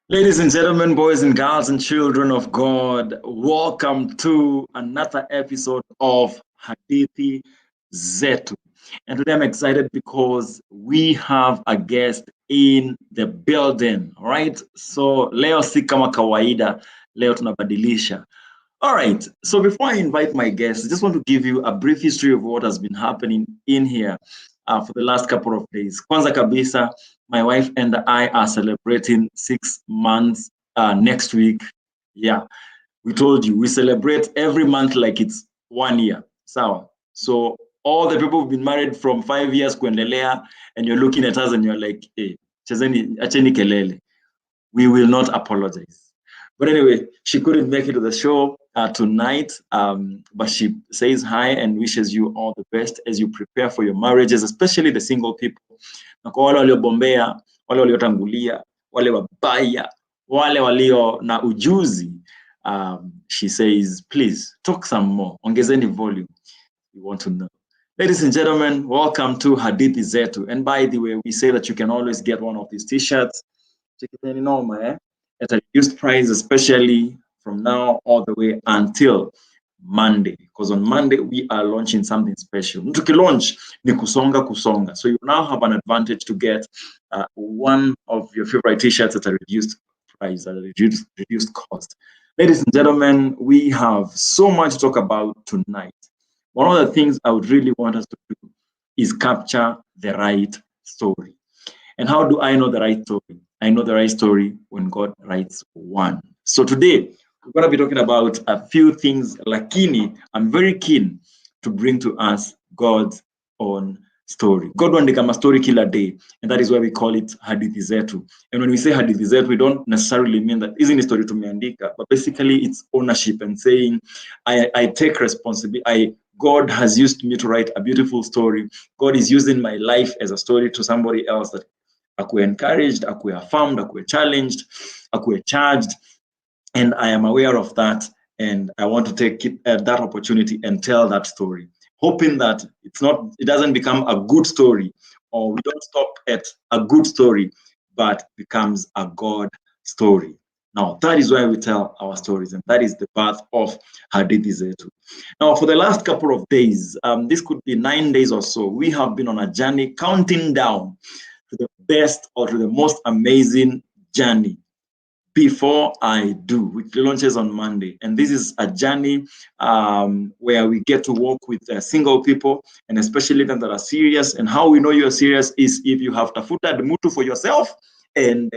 Ladies and gentlemen, boys and girls and children of God, welcome to another episode of Hadithi Zetu. And today I'm excited because we have a guest in the building, all right? So leo si kama kawaida, leo tunabadilisha. All right, so before I invite my guests, I just want to give you a brief history of what has been happening in here for the last couple of days. Kwanza kabisa, my wife and I are celebrating 6 months next week. Yeah, we told you, we celebrate every month like it's 1 year. So all the people who've been married from 5 years kuendelea, and you're looking at us and you're like, hey, acheni kelele. We will not apologize. But anyway, she couldn't make it to the show tonight, but she says hi and wishes you all the best as you prepare for your marriages, especially the single people. Na kwa wale waliobombea, wale waliotangulia, wale wabaya, wale walio na ujuzi, she says, please talk some more. Ongezeni volume. We want to know. Ladies and gentlemen, welcome to Hadithi Zetu. And by the way, we say that you can always get one of these t-shirts. Check it out, at a reduced price, especially from now all the way until Monday. Because on Monday, we are launching something special. Launch ni kusonga. So you now have an advantage to get one of your favorite t-shirts at a reduced price, at a reduced cost. Ladies and gentlemen, we have so much to talk about tonight. One of the things I would really want us to do is capture the right story. And how do I know the right story? I know the right story when God writes one. So today, we're going to be talking about a few things, lakini I'm very keen to bring to us God's own story. God wants to become a story killer day, and that is why we call it Hadithi Zetu. And when we say Hadithi Zetu, we don't necessarily mean that isn't a story to meandika, but basically it's ownership and saying, I take responsibility. God has used me to write a beautiful story. God is using my life as a story to somebody else that akuwe encouraged, akuwe affirmed, akuwe challenged, akuwe charged. And I am aware of that. And I want to take that opportunity and tell that story, hoping that it doesn't become a good story, or we don't stop at a good story, but becomes a God story. Now, that is why we tell our stories, and that is the path of Hadithi Zetu. Now, for the last couple of days, this could be 9 days or so, we have been on a journey counting down to the best or to the most amazing journey before I do, which launches on Monday. And this is a journey where we get to work with single people, and especially them that are serious. And how we know you're serious is if you have tafuta mutu for yourself and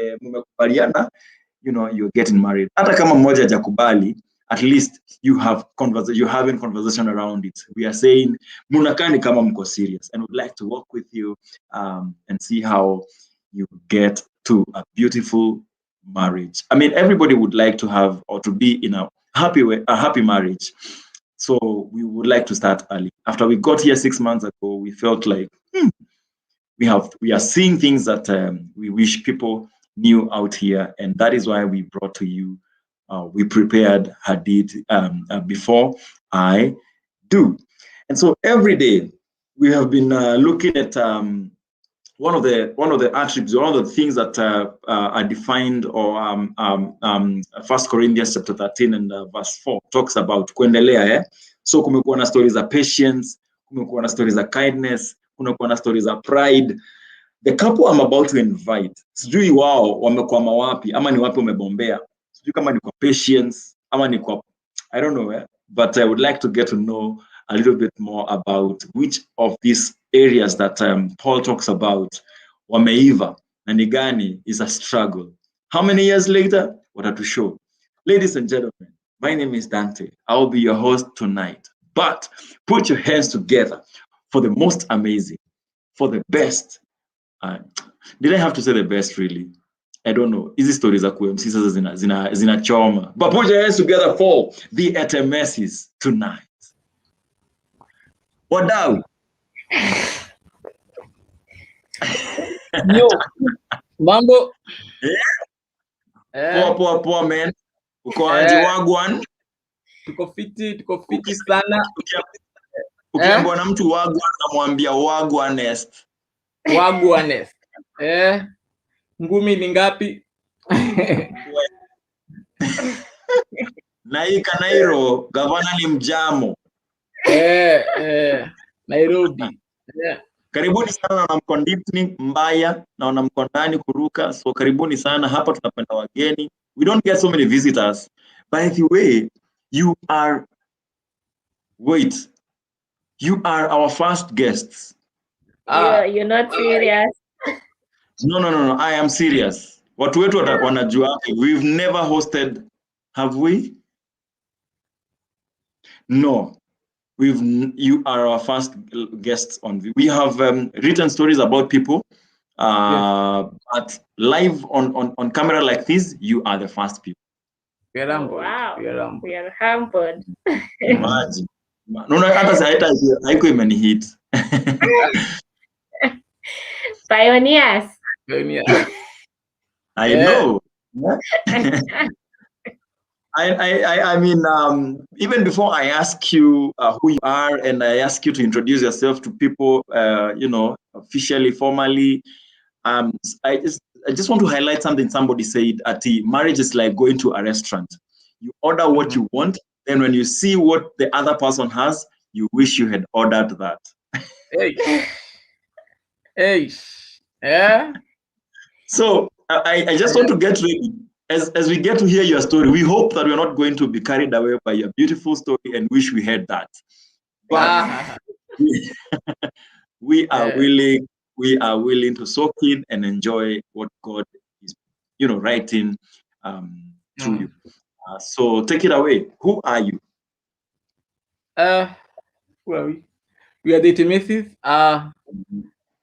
you're getting married. Hata kama mmoja hajakubali, at least you're having conversation around it. We are saying, munakani kama mko serious, and we'd like to work with you and see how you get to a beautiful marriage. I mean, everybody would like to have or to be in a happy marriage. So we would like to start early. After we got here 6 months ago, we felt like we are seeing things that we wish people knew out here, and that is why we brought to you. We prepared Hadith before I do, and so every day we have been looking at one of the attributes, one of the things that are defined, or 1 Corinthians chapter 13 and verse 4 talks about kuendelea. So kumekuwa na stories of patience, kumekuwa na stories of kindness, kumekuwa na stories of pride. The couple I'm about to invite, sijui wao wamekwama wapi ama ni wapi umebombea. Sijui kama ni kwa patience ama ni kwa, I don't know, but I would like to get to know a little bit more about which of these areas that Paul talks about wameiva na ni gani is a struggle. How many years later? What are to show? Ladies and gentlemen, my name is Dante. I will be your host tonight. But put your hands together for the most amazing, for the best. Did I have to say the best, really? I don't know. Easy stories are cool. Zina choma. But put your hands together for the Etemesis tonight. Wadau. Yo, mambo. Poa man. Uko aje wagwan? Tuko fiti sana. Ukiambiwa na mtu wagwan namwambia wagwanest. Wagwanest. Ngumi ni ngapi? Naika Nairo, gavana ni mjamo. Nairobi. Karibuni sana na mkonditni mbaya na mkondani kuruka. So karibuni sana hapa, tunapenda wageni. We don't get so many visitors. By the way, you are our first guests. You're not serious. No, I am serious. Watu wetu wanajua. We've never hosted, have we? No. You are our first guests on. We have written stories about people, but live on camera like this, you are the first people. We are humbled. Wow. We are humbled. Imagine. No, hata haiko imenihit. Pioneers. I know. I mean, even before I ask you who you are and I ask you to introduce yourself to people, officially, formally, I just want to highlight something somebody said. Marriage is like going to a restaurant. You order what you want, then when you see what the other person has, you wish you had ordered that. Hey. Yeah. So I just want to get ready. As we get to hear your story, we hope that we're not going to be carried away by your beautiful story and wish we had that. But we are willing to soak in and enjoy what God is, writing through you. So take it away. Who are you? Well, we are the Etemesis,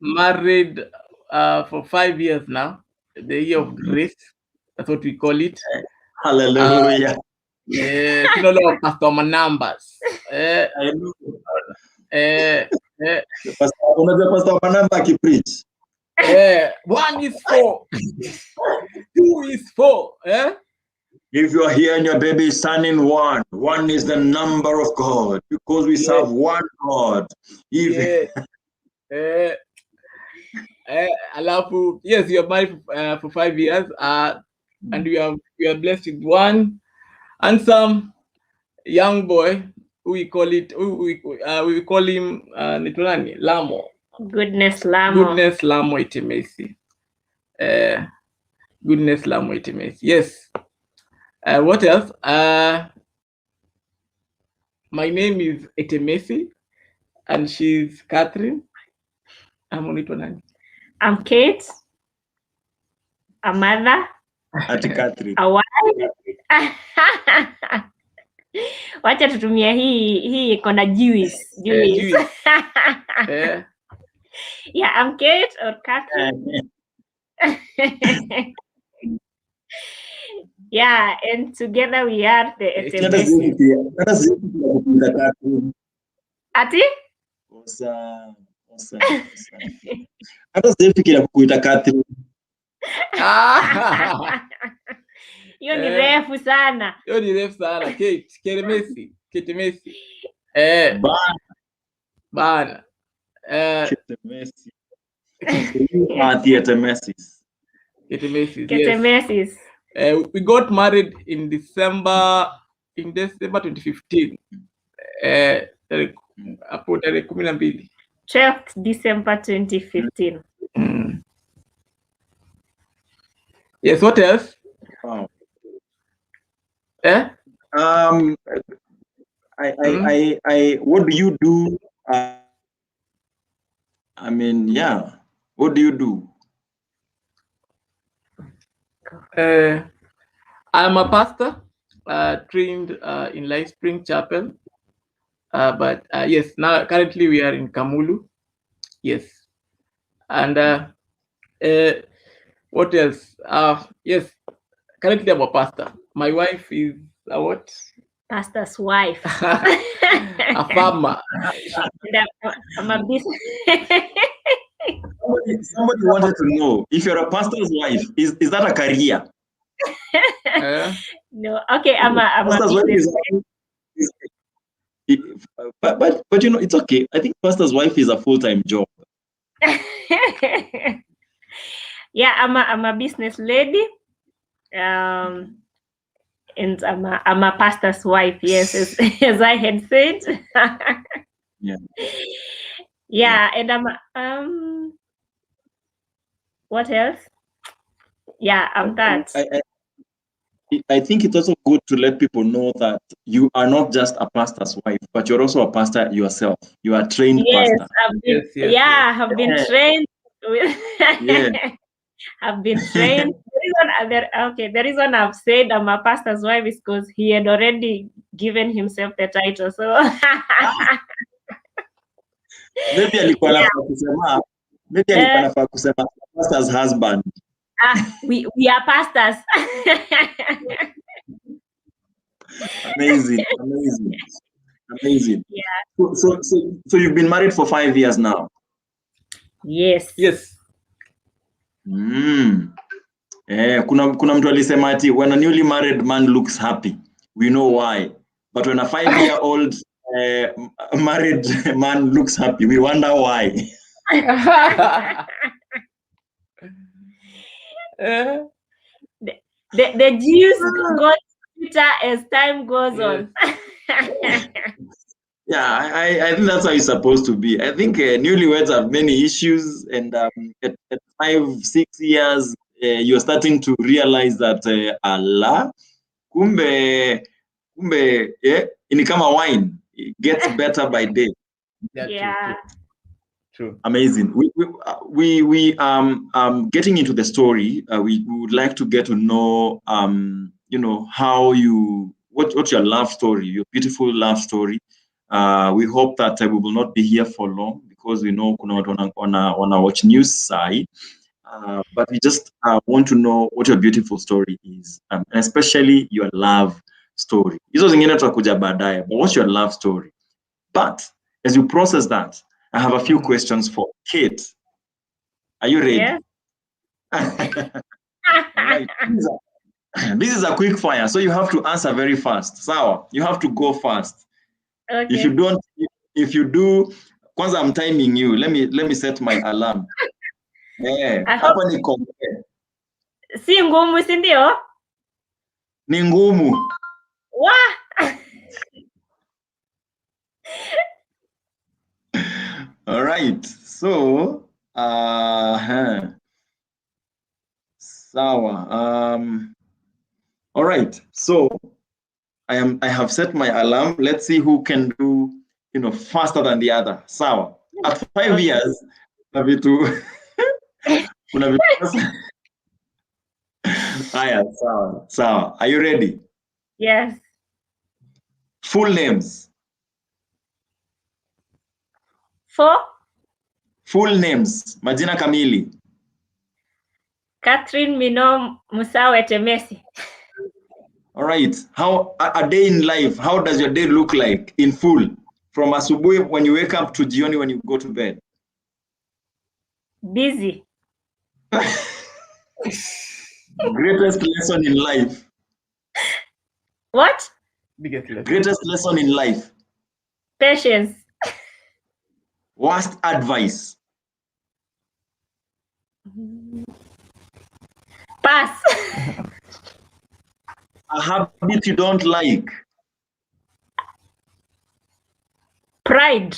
married for 5 years now, the year of grace. That's what we call it. Hallelujah. Pastor numbers. I know. Pastor Manamba ki preach. 1 is 4. 2 is 4. If you are here and your baby is turning 1, 1 is the number of God because we serve one God. Yes, we are married for 5 years, and we are blessed with one handsome young boy. We call him Lamo. Goodness Lamo Etemesi. Goodness Lamo Etemesi. Yes. What else? My name is Etemesi, and she's Catherine. I'm Kate, a mother, a wife. Wacha tutumia hii iko na juice. Yeah, I'm Kate or Catherine. Yeah, and together we are the Etemesis. Ati? Hata sijafikiria kukuita Catherine. Hiyo ni refu sana. Kate Messi. Bana. Etemesis. Etemesis. We got married in December 2015. 12th December 2015. Yes, what else? Wow. What do you do? What do you do? I'm a pastor, trained in Life Spring Chapel. But yes, now currently we are in Kamulu. Yes. And what else? Yes, currently I'm a pastor. My wife is a what? Pastor's wife. A farmer. I'm a business. Somebody wanted to know if you're a pastor's wife, is that a career? No, okay, I'm a business. But it's okay. I think pastor's wife is a full-time job. Yeah, I'm a business lady. And I'm a pastor's wife. Yes, as I had said. Yeah. Yeah, and I'm what else? Yeah, I'm that. I think it's also good to let people know that you are not just a pastor's wife, but you're also a pastor yourself. You are a trained pastor. I've been, I've been trained with. Yeah. I've been trained. The reason I've said I'm a pastor's wife is because he had already given himself the title. So Maybe alikuwa anafaa kusema, maybe alikuwa anafaa kusema pastor's husband. We are pastors. Amazing. Yeah. So you've been married for 5 years now. Yes. Kuna mtu alisema ati when a newly married man looks happy, we know why. But when a 5-year-old married man looks happy, we wonder why. The Jews got bitter as time goes on. Yeah, I think that's how it's supposed to be. I think newlyweds have many issues, and at 5-6 years, you're starting to realize that Allah, kumbe, ni kama wine, it gets better by day. Yeah. True. Amazing. We getting into the story. We would like to get to know how what's your love story, your beautiful love story. We hope that we will not be here for long because we know kuna watu wana watch news side. But we just want to know what your beautiful story is, and especially your love story. Hizo zingine tutakuja baadaye, but what's your love story? But as you process that, I have a few questions for Kate. Are you ready? Yeah. Right. This is a quick fire, so you have to answer very fast. So you have to go fast. Okay. If you do, kwanza I'm timing you. Let me set my alarm. Hapa ni compare. Si ngumu, si ndio? Ni ngumu. All right. So, sawa. All right. So, I have set my alarm. Let's see who can do, faster than the other. Sawa. At 5 years, sawa. Are you ready? Yes. Full names. Full names. Majina kamili. Catherine Mino Musau Etemesis. All right. How a day in life, how does your day look like in full? From asubuhi when you wake up to jioni when you go to bed? Busy. Greatest lesson in life. What? Greatest lesson in life. Patience. Worst advice. Pass. A habit you don't like. Pride.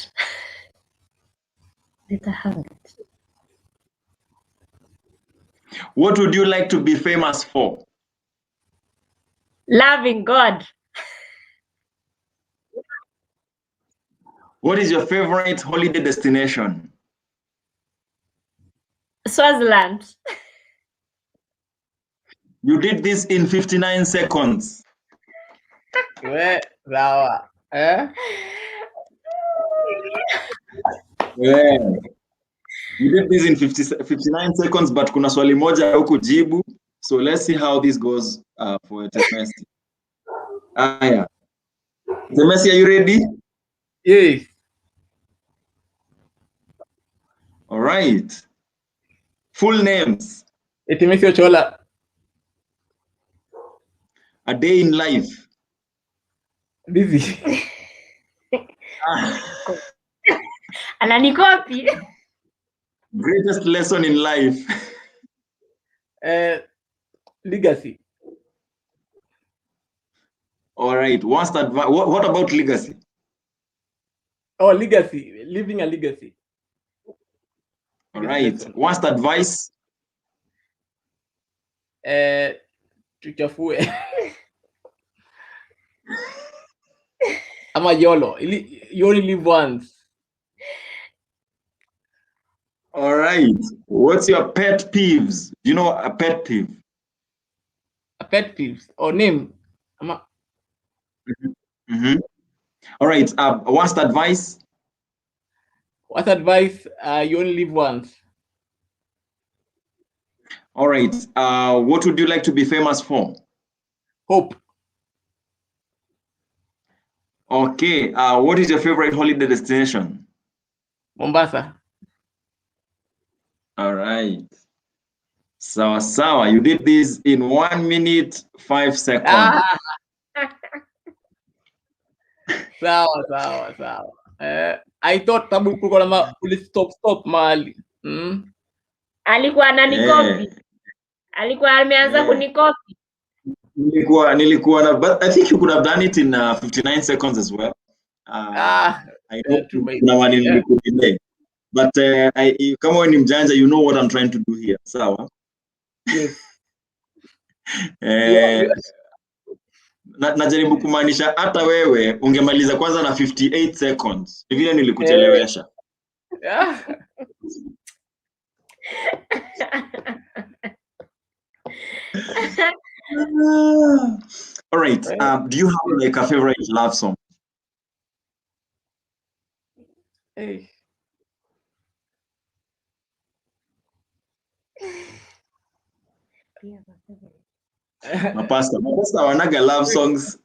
Better habit. What would you like to be famous for? Loving God. What is your favorite holiday destination? Swaziland. You did this in 59 seconds. Yeah. You did this in 59 seconds, but kuna swali moja hukujibu. So let's see how this goes for Etemesis. Yeah. Etemesis, are you ready? Yes. All right. Full names. Etemesis Chola. A day in life. Busy. Ananikopi. Greatest lesson in life. Legacy. All right. What's that? What about legacy? Oh, legacy. Leaving a legacy. All right. What's the advice? Tuchafue. Ama YOLO. You only live once. All right. What's your pet peeves? Do you know a pet peeve? A pet peeves or name? Mm-hmm. All right. What's the advice? What advice? You only live once. All right. What would you like to be famous for? Hope. Okay. What is your favorite holiday destination? Mombasa. All right. Sawa. You did this in 1 minute 5 seconds. Sawa. I thought tabu kulikuwa na stop mahali. Alikuwa ananikopi. Alikuwa ameanza kunikopi. Nilikuwa na, but I think you could have done it in 59 seconds as well. I don't know. But kama wewe ni mjanja, you know what I'm trying to do here. Sawa. Yes. Najaribu kumaanisha hata wewe ungemaliza kwanza na 58 seconds. Vile nilikuchelewesha. All right. Do you have like a favorite love song? Hey. Mapasta wanaga love songs.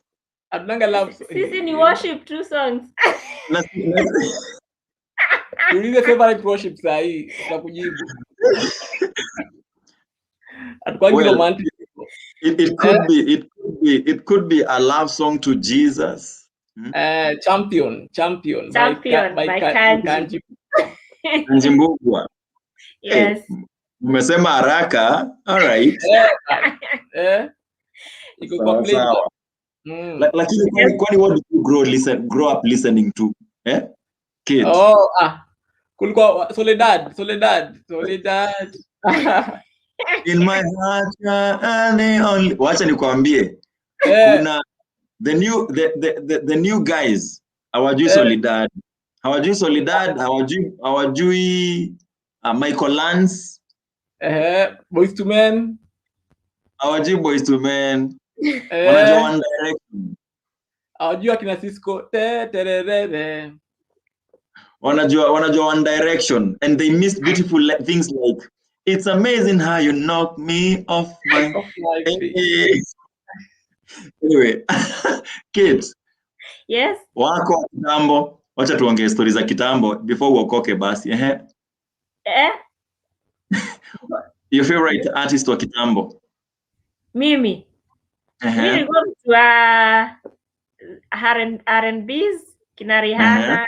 Adnanga love songs. Sisi ni worship two songs. Tuulize favorite worship sahi tutakujibu. Well, it could be a love song to Jesus. Champion by Kanji. Mbugua. Yes. Umesema haraka. All right. Sawa. Lakini kwani what did you grow up listening to? Kids. Kulikuwa Soledad. In my heart only. Wacha nikwambie. Kuna the new guys hawajui Soledad. Hawajui Michael Lance. Boys to Men. Hawajui Boys to Men. Wanajua One Direction. Hawajui akina Cisco. Wanajua One Direction, and they miss beautiful things like it's amazing how you knock me off my feet. Anyway, kids. Yes. Wako kitambo, wacha tuongee stories za kitambo before uokoke basi. Your favorite artist wa kitambo? Mimi. Mimi go to R&B's, kina Rihanna.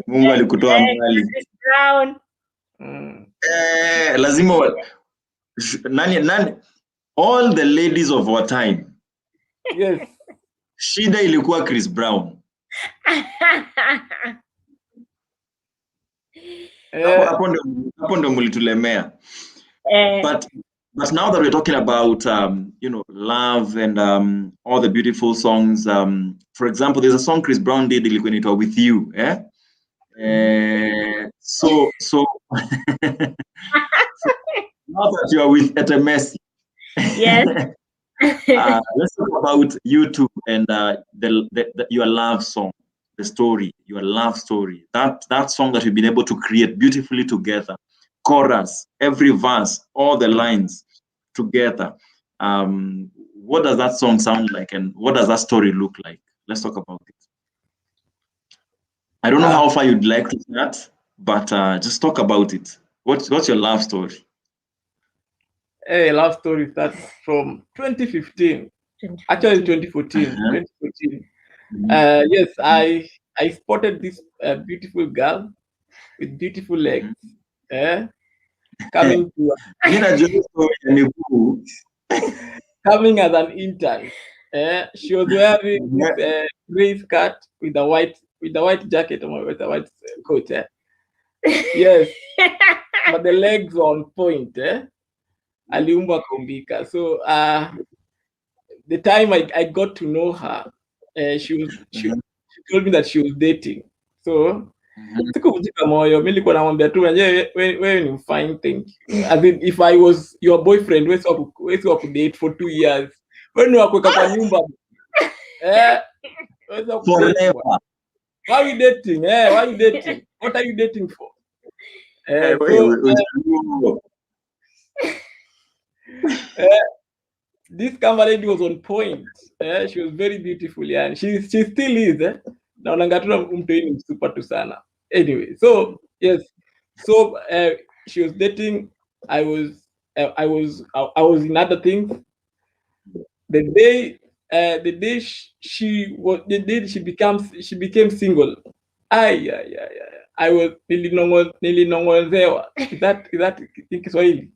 Mungu alikutoa mbali. Brown. Lazima nani all the ladies of our time. Yes. Shida ilikuwa Chris Brown. Hapo ndo mulitulemea. But now that we're talking about love and all the beautiful songs, for example, there's a song Chris Brown did ilikuwa inaitwa With You, so now that you are with Etemesis, yes. Let's talk about you two and your love song, the story, your love story, that song that you've been able to create beautifully together, chorus, every verse, all the lines together. What does that song sound like, and what does that story look like? Let's talk about it. I don't know how far you'd like to start, but just talk about it. What's your love story? Love story starts from 2015. Actually 2014. 2014. Yes, I spotted this beautiful girl with beautiful legs. coming to coming as an intern. She was wearing this gray skirt with a white jacket or with a white coat. Yes, but the legs were on point. Aliumba Kombika. So the time I got to know her, she told me that she was dating. So sikuvunjika moyo, mimi nilikuwa namwambia tu wewe ni fine thing. As in, if I was your boyfriend, wewe wa kudate for 2 years. Wewe ni wakuweka kwa nyumba. Forever. Why are we dating? Why are you dating? What are you dating for? This camera lady was on point. She was very beautiful, yeah, and she still is. Naonanga tu mtoi ni super tu sana. Anyway, so yes, so she was dating. I was in other things. The day she became single. I was nilinongozewa. Is that in Kiswahili?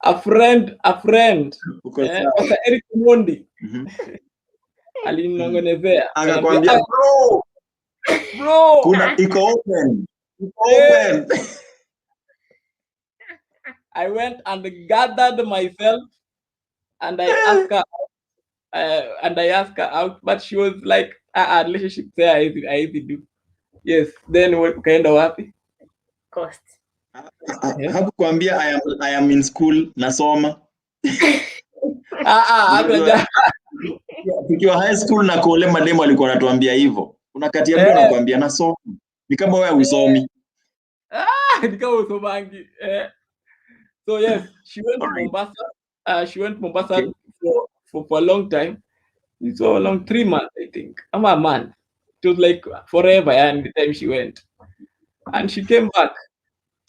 A friend. Pastor Eric Mondi. Alinongonezea. Akakwambia bro. Kuna iko open. I went and gathered myself and I asked her out, but she was like, relationship there I do. Yes, then ukaenda wapi? Cost. Hakukwambia I am in school nasoma. Tukiwa high school na kole mademo alikuwa anatuambia hivyo. Unakatia mtu anakuambia nasoma. Ni kama wewe usomi. Ni kama usomangi. So yes, she went to Mombasa. She went to Mombasa for a long time. So long, 3 months, I think. I'm a man. It was like forever, and the time she went. And she came back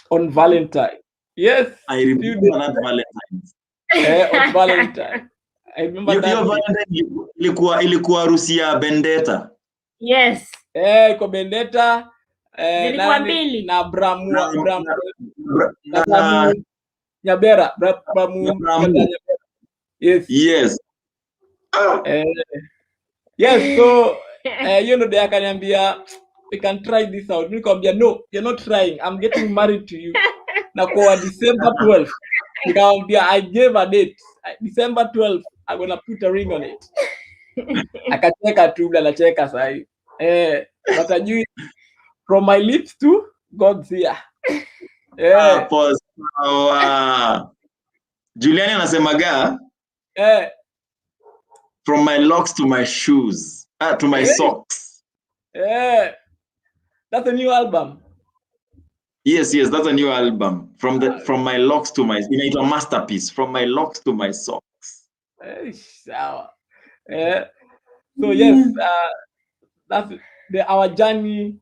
on Valentine. Yes. I remember that Valentine. On Valentine. I remember that. Valentine ilikuwa harusi ya Bendeta. Yes. Iko Bendeta. Zilikuwa mbili. Na Bramu. Nyabera. Bramu. Yes. Yes. Yes, so they akaniambia we can try this out. Nikamwambia no, you're not trying. I'm getting married to you. Na kwa December 12th. Nikamwambia I gave a date. December 12th, I'm going to put a ring on it. Akacheka tu bila nacheka sahi. But I knew from my lips to God's ear. Juliani anasemaga from my locks to my shoes, to my socks. That's a new album. Yes, that's a new album. From my locks to my, it's a masterpiece. From my locks to my socks. So yes, that's our journey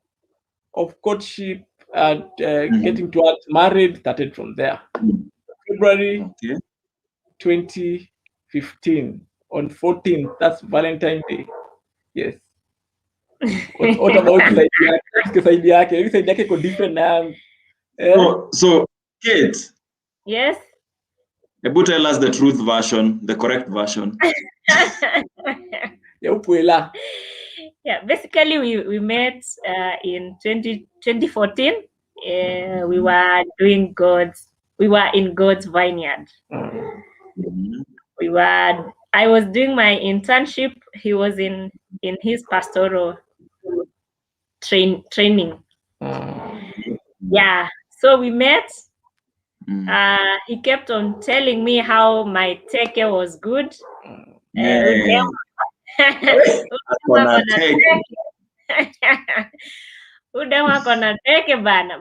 of courtship and getting towards married started from there. February 2015 on 14th. That's Valentine's Day. Yes. What about side yake? Every side yake iko different now. So Kate. Yes. Ebu tell us the truth version, the correct version. Yeah, basically we met in 2014. We were in God's vineyard. I was doing my internship. He was in his pastoral training. Yeah, so we met. He kept on telling me how my teke was good.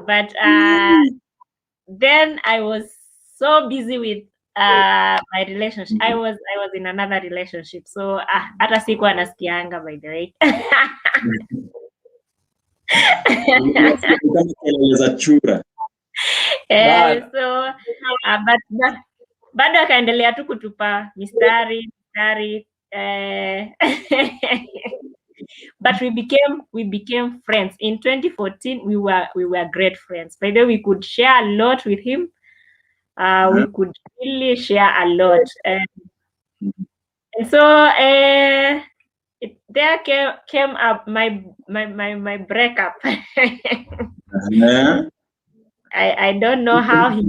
But then I was so busy with my relationship. I was in another relationship, so hata sikuwa nasikianga, by the way. So but bado akaendelea tu kutupa mistari But we became friends. In 2014, we were great friends. By the way, we could share a lot with him. We could really share a lot. And so there came up my breakup. I don't know how he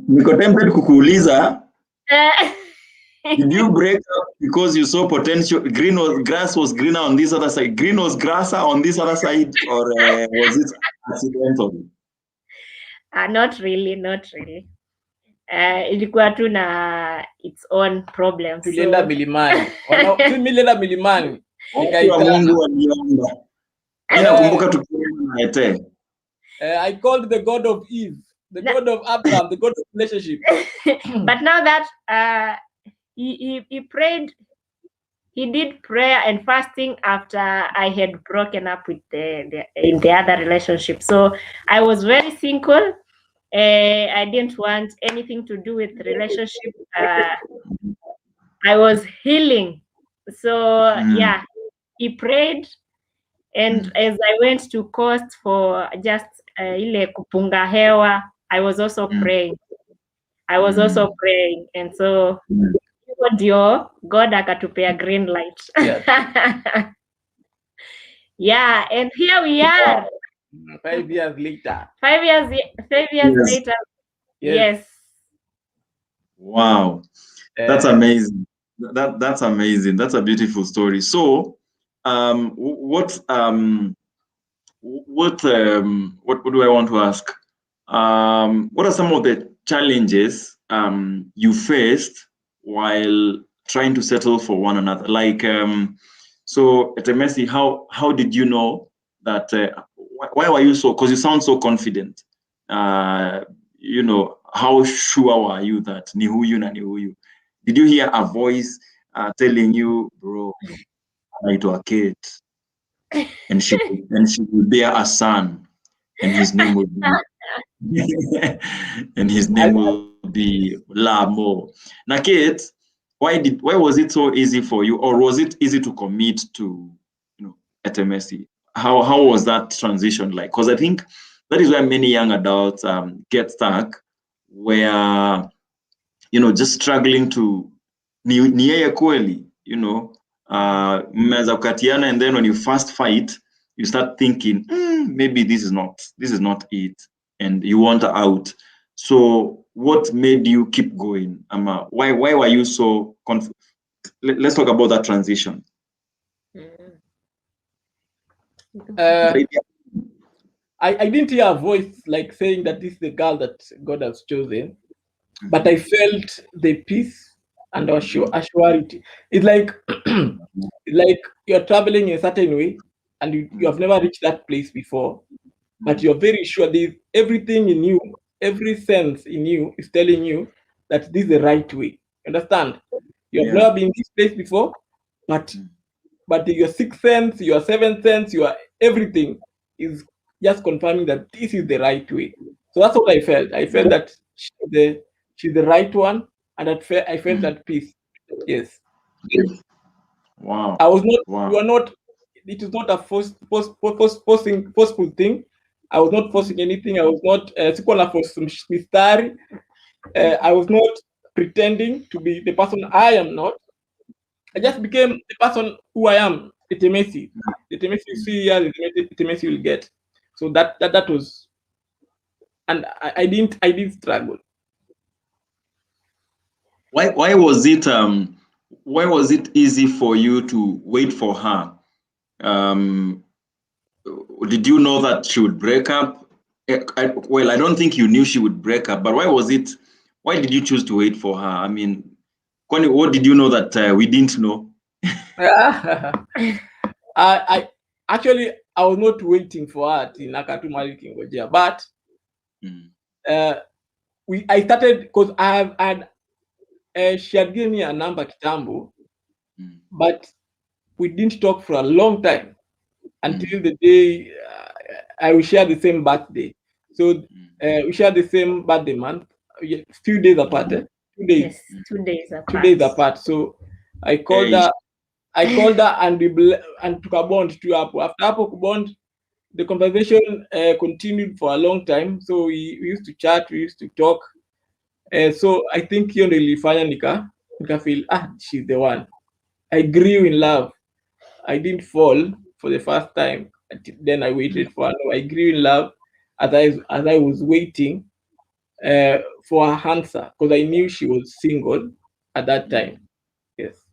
Niko tempted kukuuliza, did you break up because you saw potential? Grass was greener on this other side. Green was grasser on this other side, or was it accidental? Not really. Ilikuwa tu na its own problems. Tulienda milimani. Si nilienda milimani. Kwa Mungu aliomba. Ninakumbuka tukiwa na Ete. I called the God of Eve, the God of Abraham, the God of relationship. But now that he prayed, he did prayer and fasting after I had broken up with in the other relationship. So I was very single. I didn't want anything to do with relationship. I was healing. So yeah, he prayed, and as I went to Coast for just ile kupunga hewa, I was also praying. And so ndio God akatupea green light. Yeah, and here we are. 5 years later. 5 years later. Yes. Wow. That's amazing. That's amazing. That's a beautiful story. So, what do I want to ask? What are some of the challenges you faced while trying to settle for one another? Like, so Etemesis, how did you know that? Why were you so? Because you sound so confident. You know, how sure were you that ni huyu na ni huyu? Did you hear a voice telling you, bro, naitwa Kate, and she will bear a son, and his name will be Lamo. Now, Kate, why was it so easy for you, or was it easy to commit to, Etemesis? How was that transition like? Because I think that is where many young adults get stuck, where just struggling to ni yeye kweli, mmeweza kukatiana, and then when you first fight, you start thinking, maybe this is not it, and you want out. So what made you keep going? Why were you so confident? Let's talk about that transition. I didn't hear a voice like saying that this is the girl that God has chosen, but I felt the peace and assurity. It's like you're traveling in a certain way, and you have never reached that place before, but you're very sure there's everything in you, every sense in you is telling you that this is the right way. Understand? You have never been in this place before, but your sixth sense, your seventh sense, your everything is just confirming that this is the right way. So that's what I felt. I felt that she's the right one, and I felt that peace. Yes. Wow. I was not. Wow. You are not. It is not a forceful thing. I was not forcing anything. I was not I was not pretending to be the person I am not. I just became the person who I am. Etemesis. Etemesis you see here, Etemesis you will get. So that was, and I didn't struggle. Why was it easy for you to wait for her? Did you know that she would break up? I don't think you knew she would break up, but why did you choose to wait for her? I mean, what did you know that we didn't know? I was not waiting for her till Nakatumari Kingojia, but I started because I had she had given me a number kitambo, but we didn't talk for a long time until the day I will share the same birthday. So we share the same birthday month, few days apart. 2 days. Yes, 2 days apart. 2 days apart. So I called her I called her and and took a bond to hapo. After hapo kubond, the conversation continued for a long time. So we used to chat, we used to talk. So I think hiyo ndio ilifanya nika feel she's the one. I grew in love. I didn't fall for the first time. Then I waited for her. No, I grew in love as I was waiting for her answer, because I knew she was single at that time. Yes.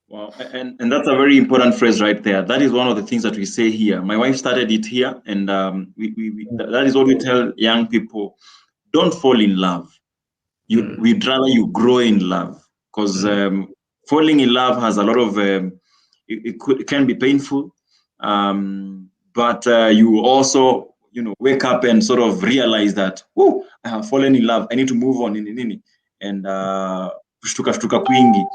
Wow, and that's a very important phrase right there. That is one of the things that we say here. My wife started it here, and that is what we tell young people: don't fall in love. We'd rather you grow in love, because falling in love has a lot of it can be painful, but you also wake up and sort of realize that, oh, I have fallen in love, I need to move on, and kushtuka kwingi.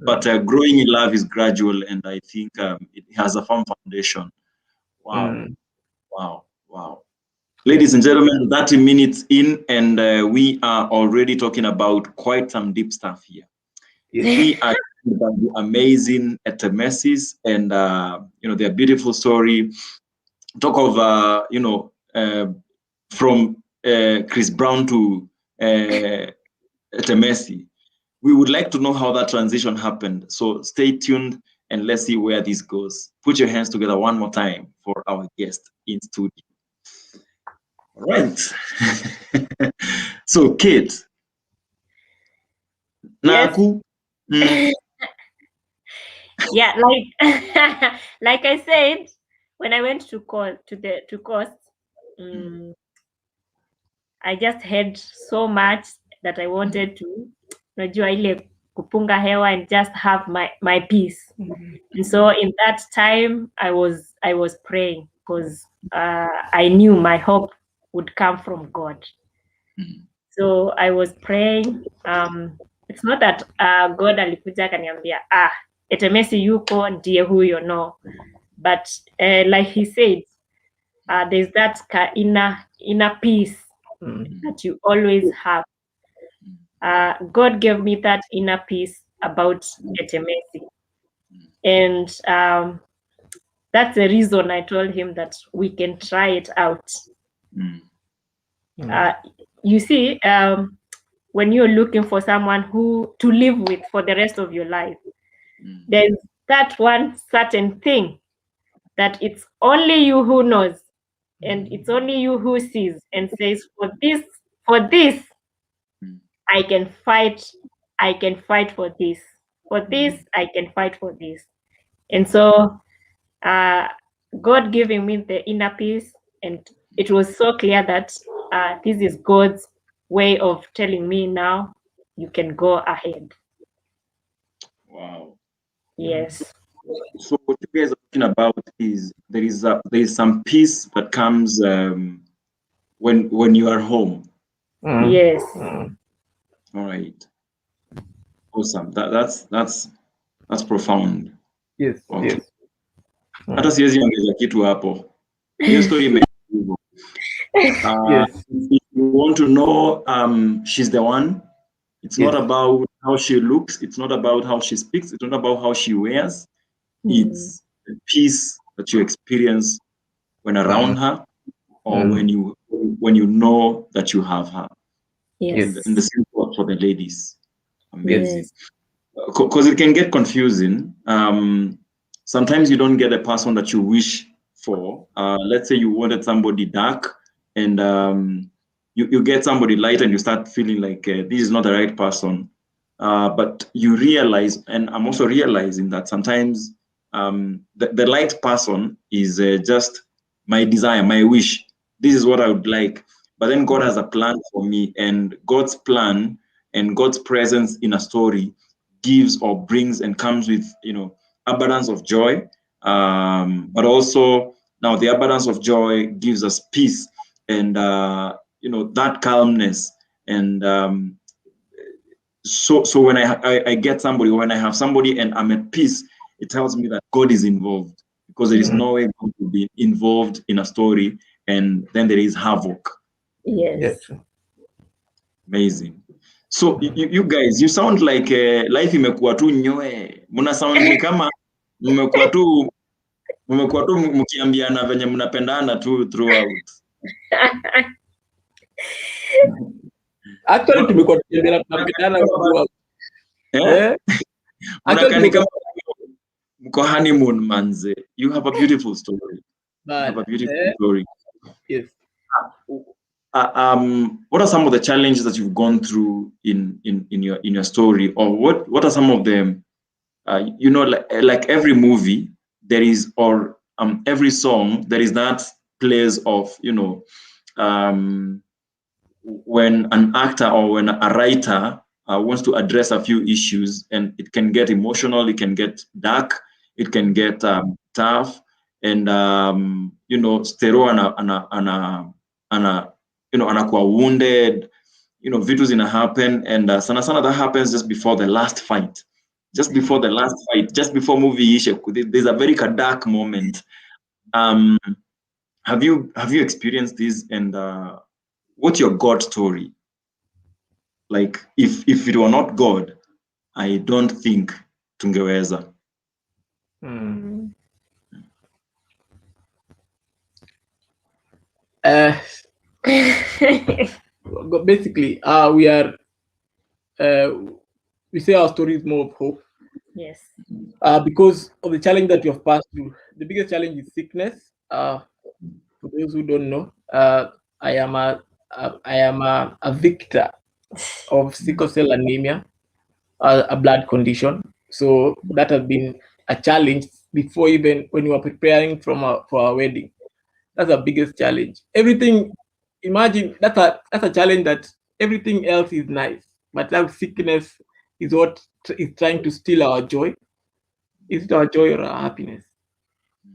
But growing in love is gradual, and I think it has a firm foundation. Wow, wow. Ladies and gentlemen, 30 minutes in, and we are already talking about quite some deep stuff here. Yes. We are talking about the amazing Etemesis and their beautiful story. Talk of from Chris Brown to Etemesis. We would like to know how that transition happened. So stay tuned and let's see where this goes. Put your hands together one more time for our guest in studio. All right. So, Kate. Yes. Yeah, like I said, when I went to coast, I just had so much that I wanted to najua ile kupunga hewa and just have my peace. And so in that time I was praying, because I knew my hope would come from God. So I was praying. It's not that God alikuja akaniambia Etemesi yuko ndiye huyo, no, but like he said, there's that inner peace that you always have. God gave me that inner peace about Etemesi, and that's the reason I told him that we can try it out. You see, when you're looking for someone to live with for the rest of your life, there's that one certain thing that it's only you who knows, and it's only you who sees and says, for this I can fight for this, I can fight for this. And so God giving me the inner peace, and it was so clear that this is God's way of telling me, now you can go ahead. Wow. Yes. So what you guys are talking about is there is some peace that comes when you are home. Yes. All right. Awesome. That's profound. Yes. Okay. Yes. Hata siwezi ongeza kitu hapo. Hiyo story imehivyo. Yes. If you want to know she's the one. It's not about how she looks, it's not about how she speaks, it's not about how she wears. It's the peace that you experience when around her, or when you know that you have her. Yes. And the same for the ladies. Amazing. Because it can get confusing. Sometimes you don't get a person that you wish for. Let's say you wanted somebody dark, and you get somebody light, and you start feeling like this is not the right person. But you realize, and I'm also realizing that sometimes the light person is just my desire, my wish. This is what I would like. But then God has a plan for me, and God's plan and God's presence in a story gives or brings and comes with, abundance of joy. But also now the abundance of joy gives us peace and, that calmness. And so when I get somebody, when I have somebody and I'm at peace, it tells me that God is involved, because there is no way God to be involved in a story and then there is havoc. Yes. Amazing. So you guys, you sound like life imekuwa tu nyoe. Muna sound ni kama mmekuwa tu mkiambiana venye mnapendana tu throughout. Actually tumekuwa tukiambiana tunapendana throughout. Mnakani kama mko honeymoon manze. You have a beautiful story. You have a beautiful story. Yes. What are some of the challenges that you've gone through in your story, or what are some of them? Like every movie, there is, or every song, there is that place of when an actor or when a writer wants to address a few issues, and it can get emotional, it can get dark, it can get tough, and Stero anakuwa wounded, vitu zina happen, and sana that happens just before the last fight, just before movie ishe. There's a very dark moment. Have you experienced this, and what's your God story? Like, if it were not God, I don't think tungeweza. Basically, we say our story is more of hope. Yes. Because of the challenge that you have passed through. The biggest challenge is sickness. For those who don't know, I am a victor of sickle cell anemia, a blood condition. So that has been a challenge before, even when you are preparing for our wedding. That's the biggest challenge. Everything, imagine that's a challenge, that everything else is nice, but that sickness is what is trying to steal our joy. Is it our joy or our happiness?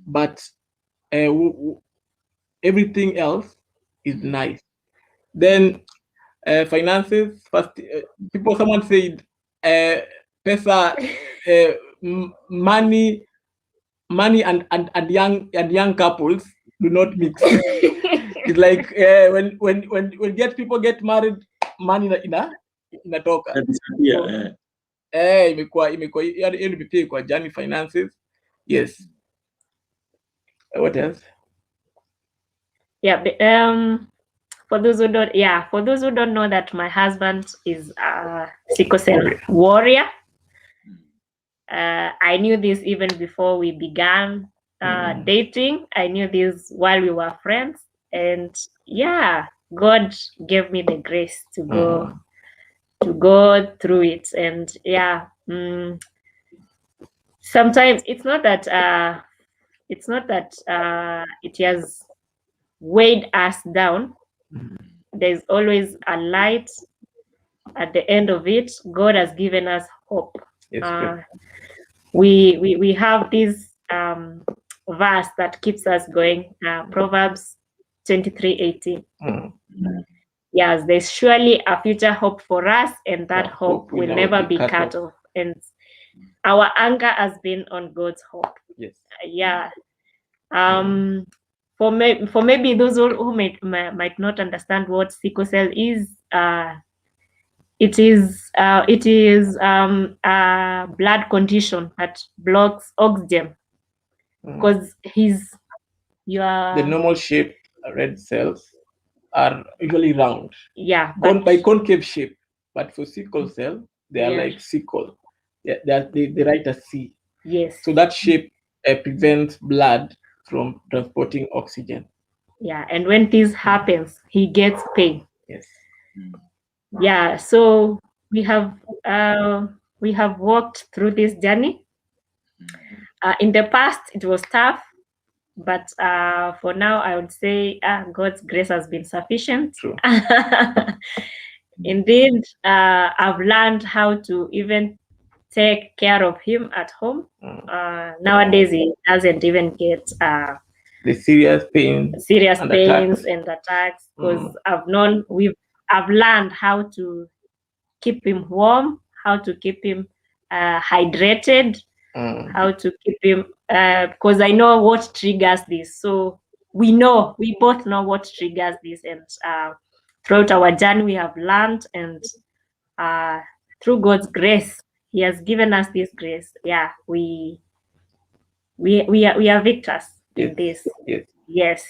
But everything else is nice. Then finances. First, someone said, pesa, money and young couples do not mix. It's like when people get married, money inatoka. Imekuwa kwa journey finances. Yes. What else? Yeah. For those who don't know, that my husband is a sickle cell warrior. I knew this even before we began dating. I knew this while we were friends, and God gave me the grace to go through it. And sometimes it's not that it has weighed us down. There's always a light at the end of it. God has given us hope. Yes, we have this verse that keeps us going, Proverbs 23:18. Yes, there's surely a future hope for us, and that hope will never be cut off. And our anchor has been on God's hope. Yes. For maybe those who might not understand what sickle cell is, it is a blood condition that blocks oxygen, because the normal shape red cells are usually round. Yeah, by concave shape, but for sickle cell they are like sickle. They write a C. Yes. So that shape prevents blood from transporting oxygen. Yeah, and when this happens, he gets pain. Yes. Yeah, so we have walked through this journey. In the past, it was tough, but for now, I would say God's grace has been sufficient. True. Indeed, I've learned how to even take care of him at home. Nowadays, he doesn't even get the serious pains and attacks, because I've learned how to keep him warm, how to keep him hydrated, how to keep him, because I know what triggers this. So we both know what triggers this, and throughout our journey we have learned, and through God's grace, he has given us this grace. Yeah, we we are victors in Yes. this. Yes. Yes.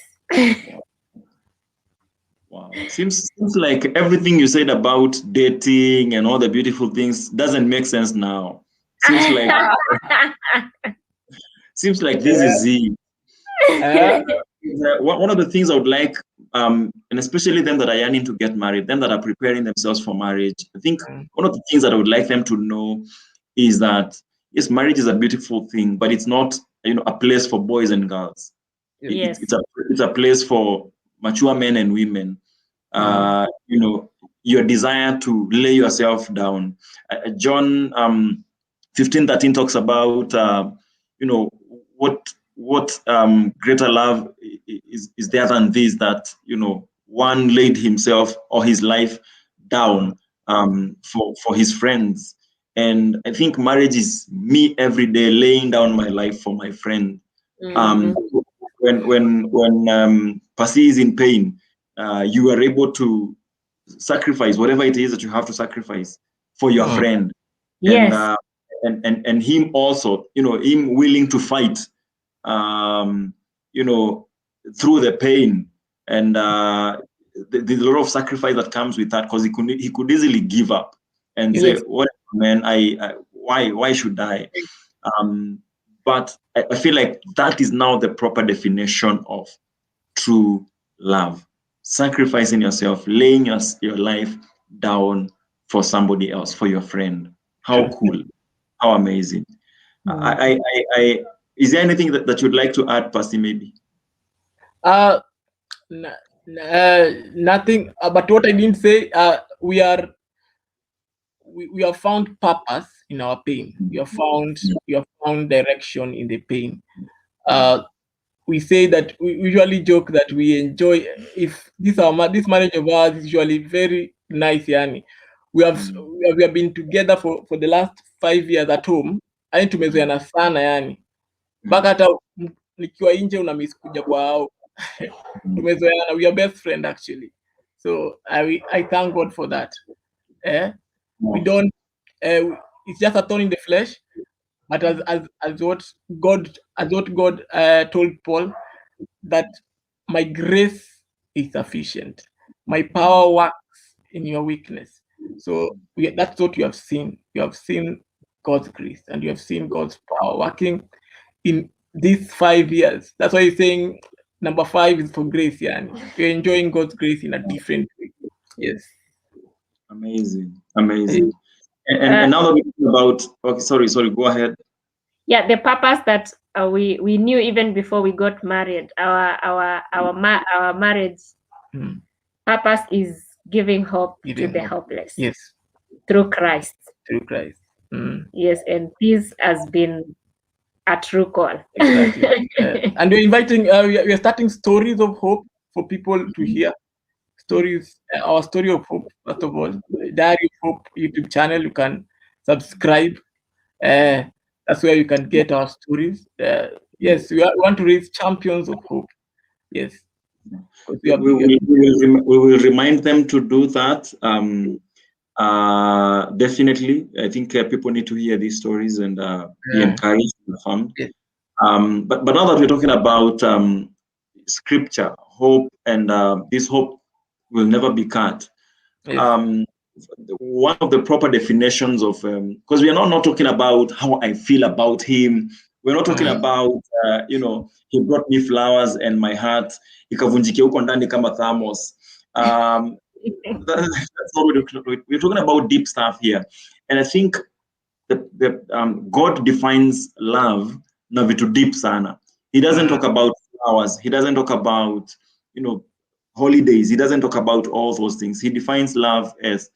Wow. Seems like everything you said about dating and all the beautiful things doesn't make sense now. Seems like this is it. Uh, One of the things I would like, and especially them that are yearning to get married, them that are preparing themselves for marriage, I think one of the things that I would like them to know is that yes, marriage is a beautiful thing, but it's not a place for boys and girls. Yes. It's a place for mature men and women. Your desire to lay yourself down. John 15:13 talks about what greater love is there than this, that one laid himself or his life down for his friends. And I think marriage is me every day laying down my life for my friend. When Pasi is in pain, you are able to sacrifice whatever it is that you have to sacrifice for your friend. Yes. And him also, him willing to fight, through the pain, and the lot of sacrifice that comes with that, because he could easily give up and say, Yes. "What, man? Why should I?" But I feel like that is now the proper definition of true love: sacrificing yourself, laying your life down for somebody else, for your friend. How cool! How amazing! Is there anything that you'd like to add, Pasi? Maybe. Nothing. But what I didn't say, we have found purpose in our pain. We have found direction in the pain. We say that we usually joke that we enjoy, if this marriage of ours is usually very nice. Yani, we have been together for the last 5 years at home. Yani tumezoeana sana yani, mpaka hata nikiwa nje una miss kuja kwao. Tumezoeana, we are best friend actually. So I thank God for that. We don't. It's just a thorn in the flesh, but as what God told Paul, that my grace is sufficient. My power works in your weakness. So that's what you have seen. You have seen God's grace, and you have seen God's power working in these 5 years. That's why he's saying number 5 is for grace. Yeah, you're enjoying God's grace in a different way. Yes. Amazing. And now that we're talking about, okay, sorry, go ahead. Yeah, the purpose that we knew even before we got married. Our marriage purpose is giving hope to the hopeless. Yes. Through Christ. Yes, and this has been a true call. Exactly. And we're inviting, we are starting stories of hope for people to hear. Stories, our story of hope, first of all. Diary of Hope YouTube channel, you can subscribe. That's where you can get our stories. Yes, we want to raise champions of hope. Yes. We will remind them to do that. Definitely, I think people need to hear these stories and be encouraged and affirmed. Yes. But now that we're talking about scripture, hope, and this hope will never be cut. Yes. One of the proper definitions of, because we are not talking about how I feel about him. We're not talking about, he brought me flowers and my heart ikavunjike huko ndani kama thermos. That's not what we're talking about. Deep stuff here. And I think God defines love na vitu deep sana. He doesn't talk about flowers. He doesn't talk about, holidays. He doesn't talk about all those things. He defines love as,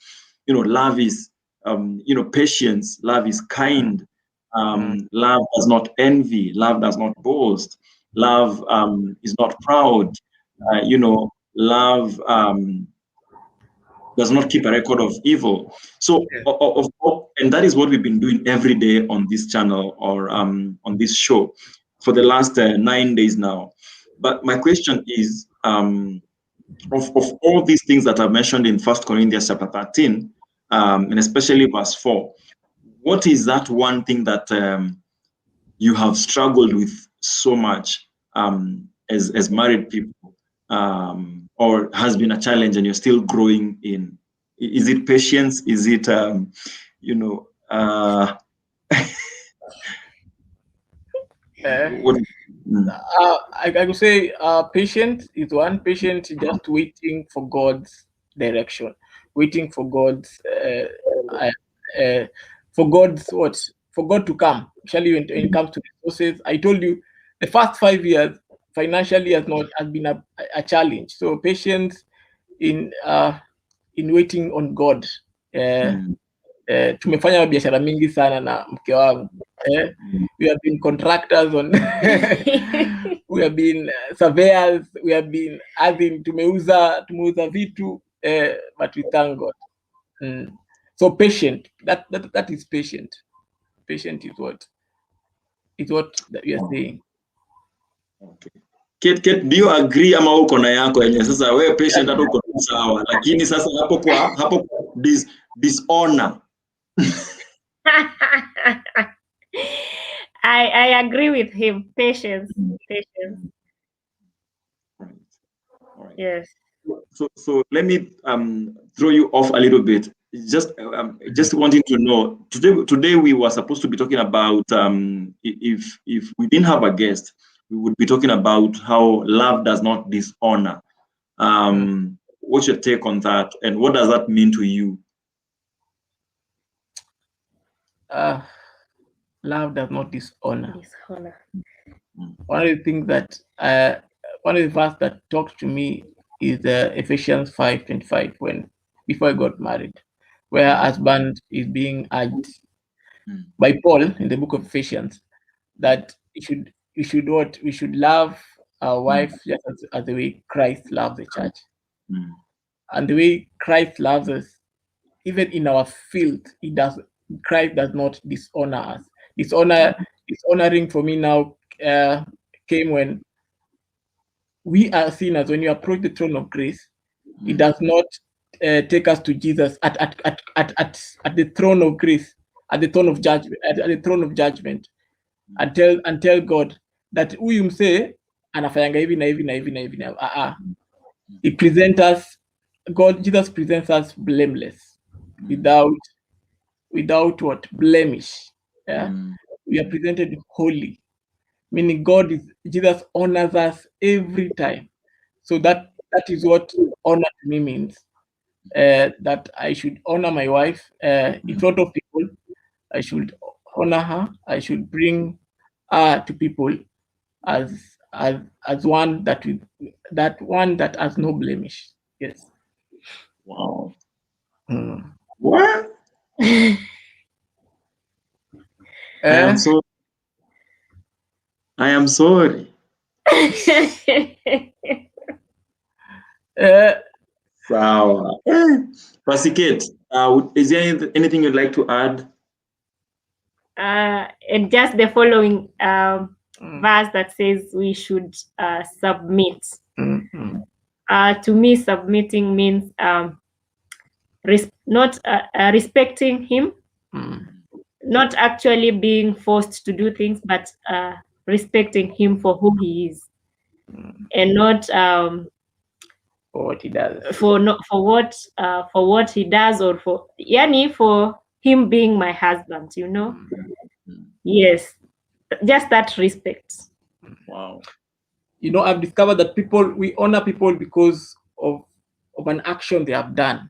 love is, patience. Love is kind. Love does not envy. Love does not boast. Love is not proud. Love does not keep a record of evil. So, and that is what we've been doing every day on this channel or on this show for the last 9 days now. But my question is, of all these things that I've mentioned in 1 Corinthians chapter 13, and especially verse 4, what is that one thing that you have struggled with so much as married people, or has been a challenge and you're still growing in? Is it patience? Is it, what? I could say patient is one. Patient is just waiting for God's direction, waiting for God's for God's what, for God to come. Especially when it comes to resources. I told you the first 5 years financially has been a challenge. So patience in waiting on God. Tumefanya biashara mingi sana na mke wangu. We have been contractors on we have been surveyors, we have been tumeuza vitu, but we thank God. So patient, that is patient. Patient is what that we are saying. Okay. Kate, do you agree ama uko na yako yenye sasa wewe patient hata uko sawa, lakini sasa hapo kwa dishonor? I agree with him. Patience. Right. All right. Yes. So let me throw you off a little bit. Just wanting to know, today we were supposed to be talking about if we didn't have a guest, we would be talking about how love does not dishonor. What's your take on that, and what does that mean to you? Love does not dishonor. One of the things that one of the verses that talked to me is Ephesians 5:25, when before I got married, where husband is being urged by Paul in the book of Ephesians that we should love our wife just as the way Christ loves the church. And the way Christ loves us, even in our filth, Christ does not dishonor us. Dishonoring for me now came when we are sinners. When you approach the throne of grace, it does not take us to Jesus at the throne of grace, at the throne of judgment, and tell God that huyu msee anafanyanga hivi na hivi na hivi na hivi na. He presents us, Jesus presents us blameless, without what? Blemish. Yeah? We are presented holy, meaning Jesus honors us every time. So that is what honor to me means. That I should honor my wife in front of people. I should honor her. I should bring her to people as one that has no blemish. Yes. Wow. What? I am sorry. Wow. Pasikate, is there anything you'd like to add? And just the following verse that says we should submit. To me, submitting means not respecting him, not actually being forced to do things, but respecting him for who he is, and not for what he does. For what he does, or for him being my husband. Yes, just that respect. Wow. I've discovered that we honor people because of an action they have done,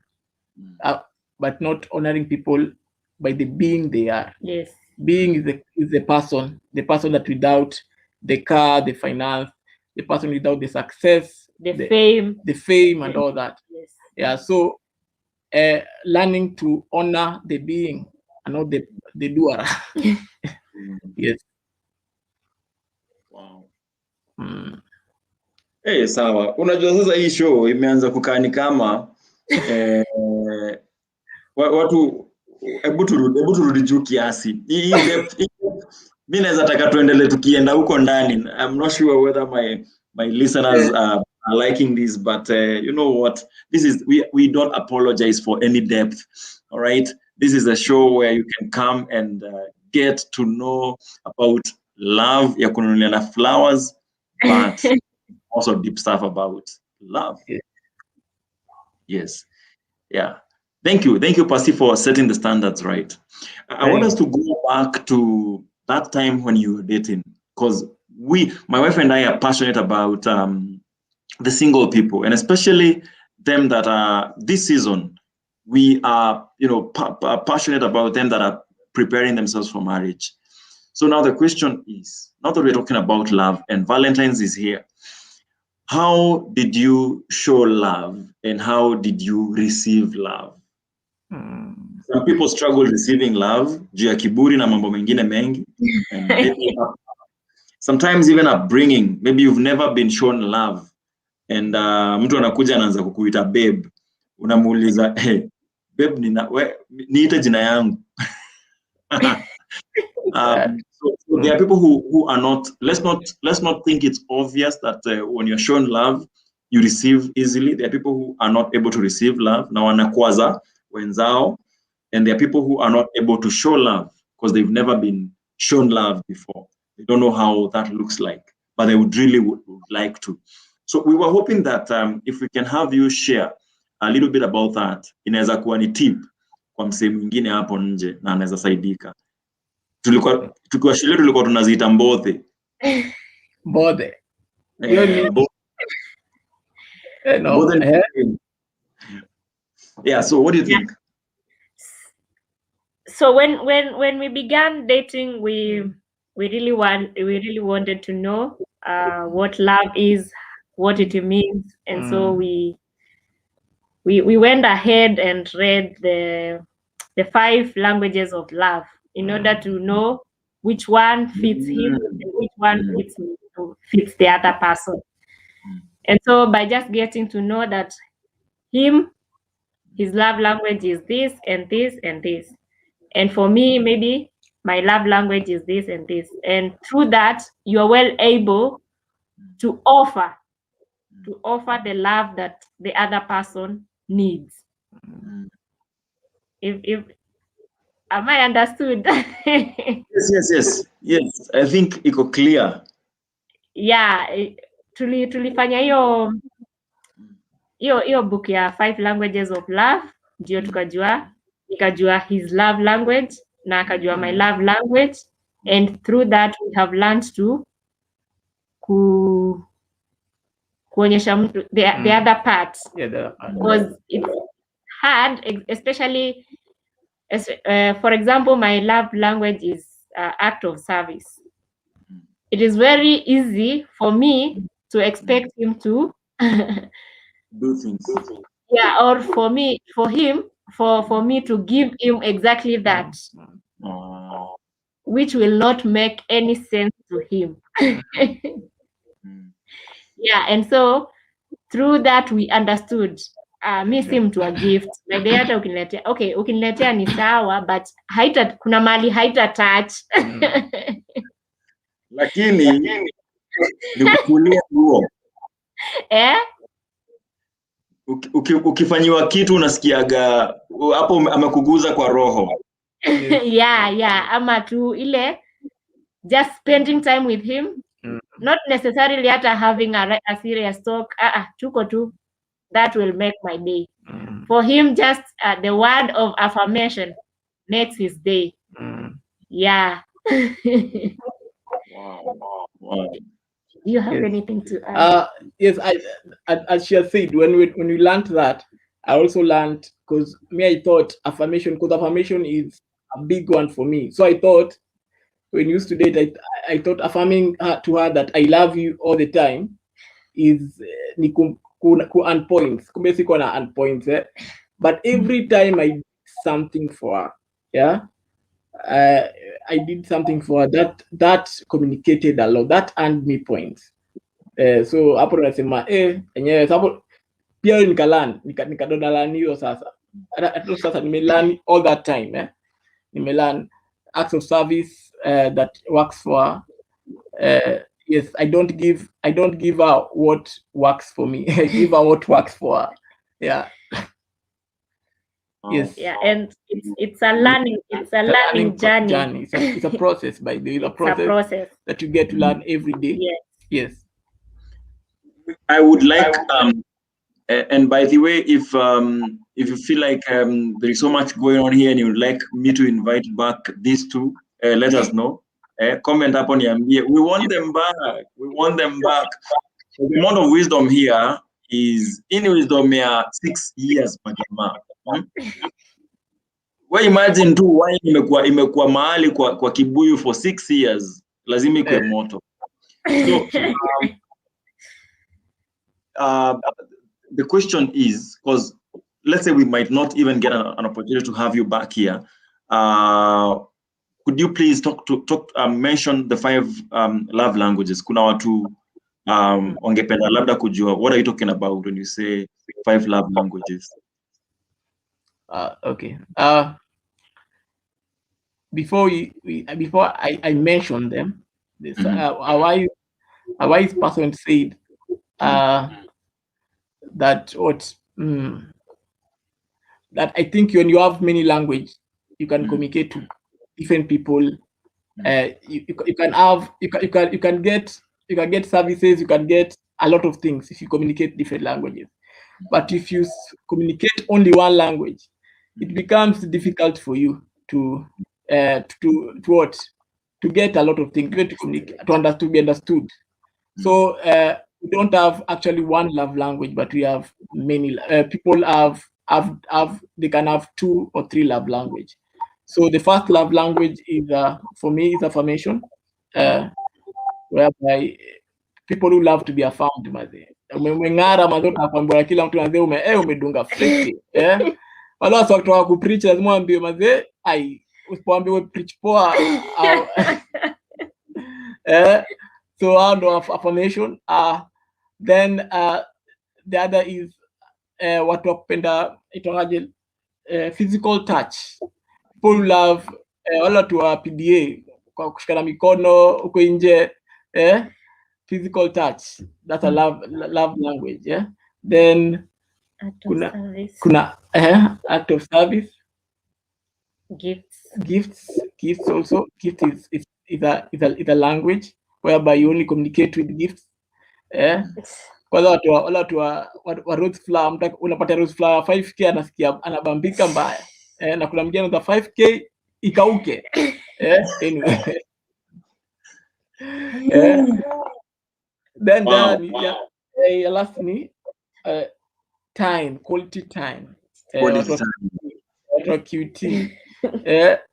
but not honoring people by the being they are. Yes. Being is the person that without the car, the finance, the person without the success, the fame and all that. Yes. Yeah. So learning to honor the being and not the doer. Yes. Wow. Sawa. Unajua sasa hii show imeanza kukaa ni kama watu hebu turudi juu kiasi. Mimi naweza taka tuendelee tukienda huko ndani. I'm not sure whether my listeners are liking this, but you know what? This is we don't apologize for any depth. All right? This is a show where you can come and get to know about love ya kununuliana flowers, but also deep stuff about love. Yes. Yeah. Thank you, Pasi, for setting the standards right. I want us to go back to that time when you were dating, because my wife and I are passionate about the single people, and especially them that are this season. We are, passionate about them that are preparing themselves for marriage. So now the question is, now that we're talking about love and Valentine's is here, how did you show love and how did you receive love? Some people struggle receiving love juu ya kiburi na mambo mengine mengi, and maybe sometimes even upbringing, maybe you've never been shown love, and mtu anakuja anaanza kukuita babe, unamuuliza hey, babe niite jina yangu. So there are people who are not, let's not think it's obvious that when you're shown love you receive easily. There are people who are not able to receive love na wanakwaza wenzao, and there are people who are not able to show love because they've never been shown love before. They don't know how that looks like, but they would like to. So we were hoping that if we can have you share a little bit about that, inaweza kuwa ni tip kwa msee mwingine hapo nje na anaweza saidika. Tukiwa shule tulikuwa tunaziita mbothe. Mbothe. Yeah, so what do you think? So when we began dating, we really wanted to know what love is, what it means, and so we went ahead and read the 5 languages of love in order to know which one fits him and which one fits the other person. And so by just getting to know that his love language is this and this and this, and for me maybe my love language is this and this, and through that you are well able to offer the love that the other person needs. If am I understood? Yes, I think iko clear. Yeah, tulifanya hiyo book ya 5 languages of love, ndio nikajua his love language na akajua my love language, and through that we have learned to kuonyesha mtu the other parts, because it's hard, especially for example, my love language is act of service. It is very easy for me to expect him to do things. Yeah, or for me to give him exactly that, which will not make any sense to him. Yeah, and so through that we understood mi si mtu wa gift. Like hata ukiniletea ni sawa, but kuna mali haita touch. Lakini nikukulia huo. Ukifanyiwa kitu unasikiaga hapo amekuguza kwa roho. Yeah, ama tu ile just spending time with him, not necessarily hata having a serious talk. Tuko tu, that will make my day. For him, just the word of affirmation makes his day. Yeah. Wow. Do you have anything to add? Yes, as she has said, when we learned that, I also learned, because I thought affirmation is a big one for me. So I thought when we used to date, I thought affirming to her that I love you all the time is on points. On points, but every time I did something for her, I did something for her that communicated a lot, that earned me points. So hapo nasema enyewe hapo pia nikadonalani hiyo sasa. Hata sasa nimelearn all that time, nimelearn acts of service that works for her. Yes, I don't give her what works for me. I give her what works for her. Yeah. Yes. Yeah, and it's a learning journey. It's a process, by the way. It's a process that you get to learn every day. Yes. I would like and by the way, if you feel like there is so much going on here and you would like me to invite back these two, let us know. Comment up on Yambie. We want them back. We want them back. So the amount of wisdom here is in wisdom here 6 years majama. We imagine tu wine imekuwa mahali kwa kibuyu for 6 years, lazima ikuwe moto. So the question is, because let's say we might not even get an opportunity to have you back here. Could you please mention the 5 love languages? Kuna watu ongependa labda kujua, what are you talking about when you say 5 love languages? Okay. Before I mention them, this a wise person said that that I think when you have many language, you can communicate to different people. You can get services, you can get a lot of things if you communicate different languages. But if you communicate only one language, it becomes difficult for you to get a lot of things, to communicate, to be understood. So we don't have actually one love language, but we have many. People they can have 2 or 3 love language. So the first love language is for me is affirmation, whereby people who love to be affirmed, maze umeng'ara maze, utakwambia kila mtu maze umedunga fiti wala watu wakitoka kupreach lazima waambie maze usipoambiwe preach poa au so out of affirmation. Then the other is watu wakupenda itoaje, physical touch. People love wala watu wa PDA kwa kushikana mikono uko nje, physical touch, that's a love language. Then kuna act of service, gifts also. Gift is a language whereby you only communicate with gifts. Kwa watu wa rose flower, unapata rose flower 5k anasikia anabambika mbaya, na kuna mgeni za 5k ikauke. Anyway. Then last ni time, quality time. Watu QT.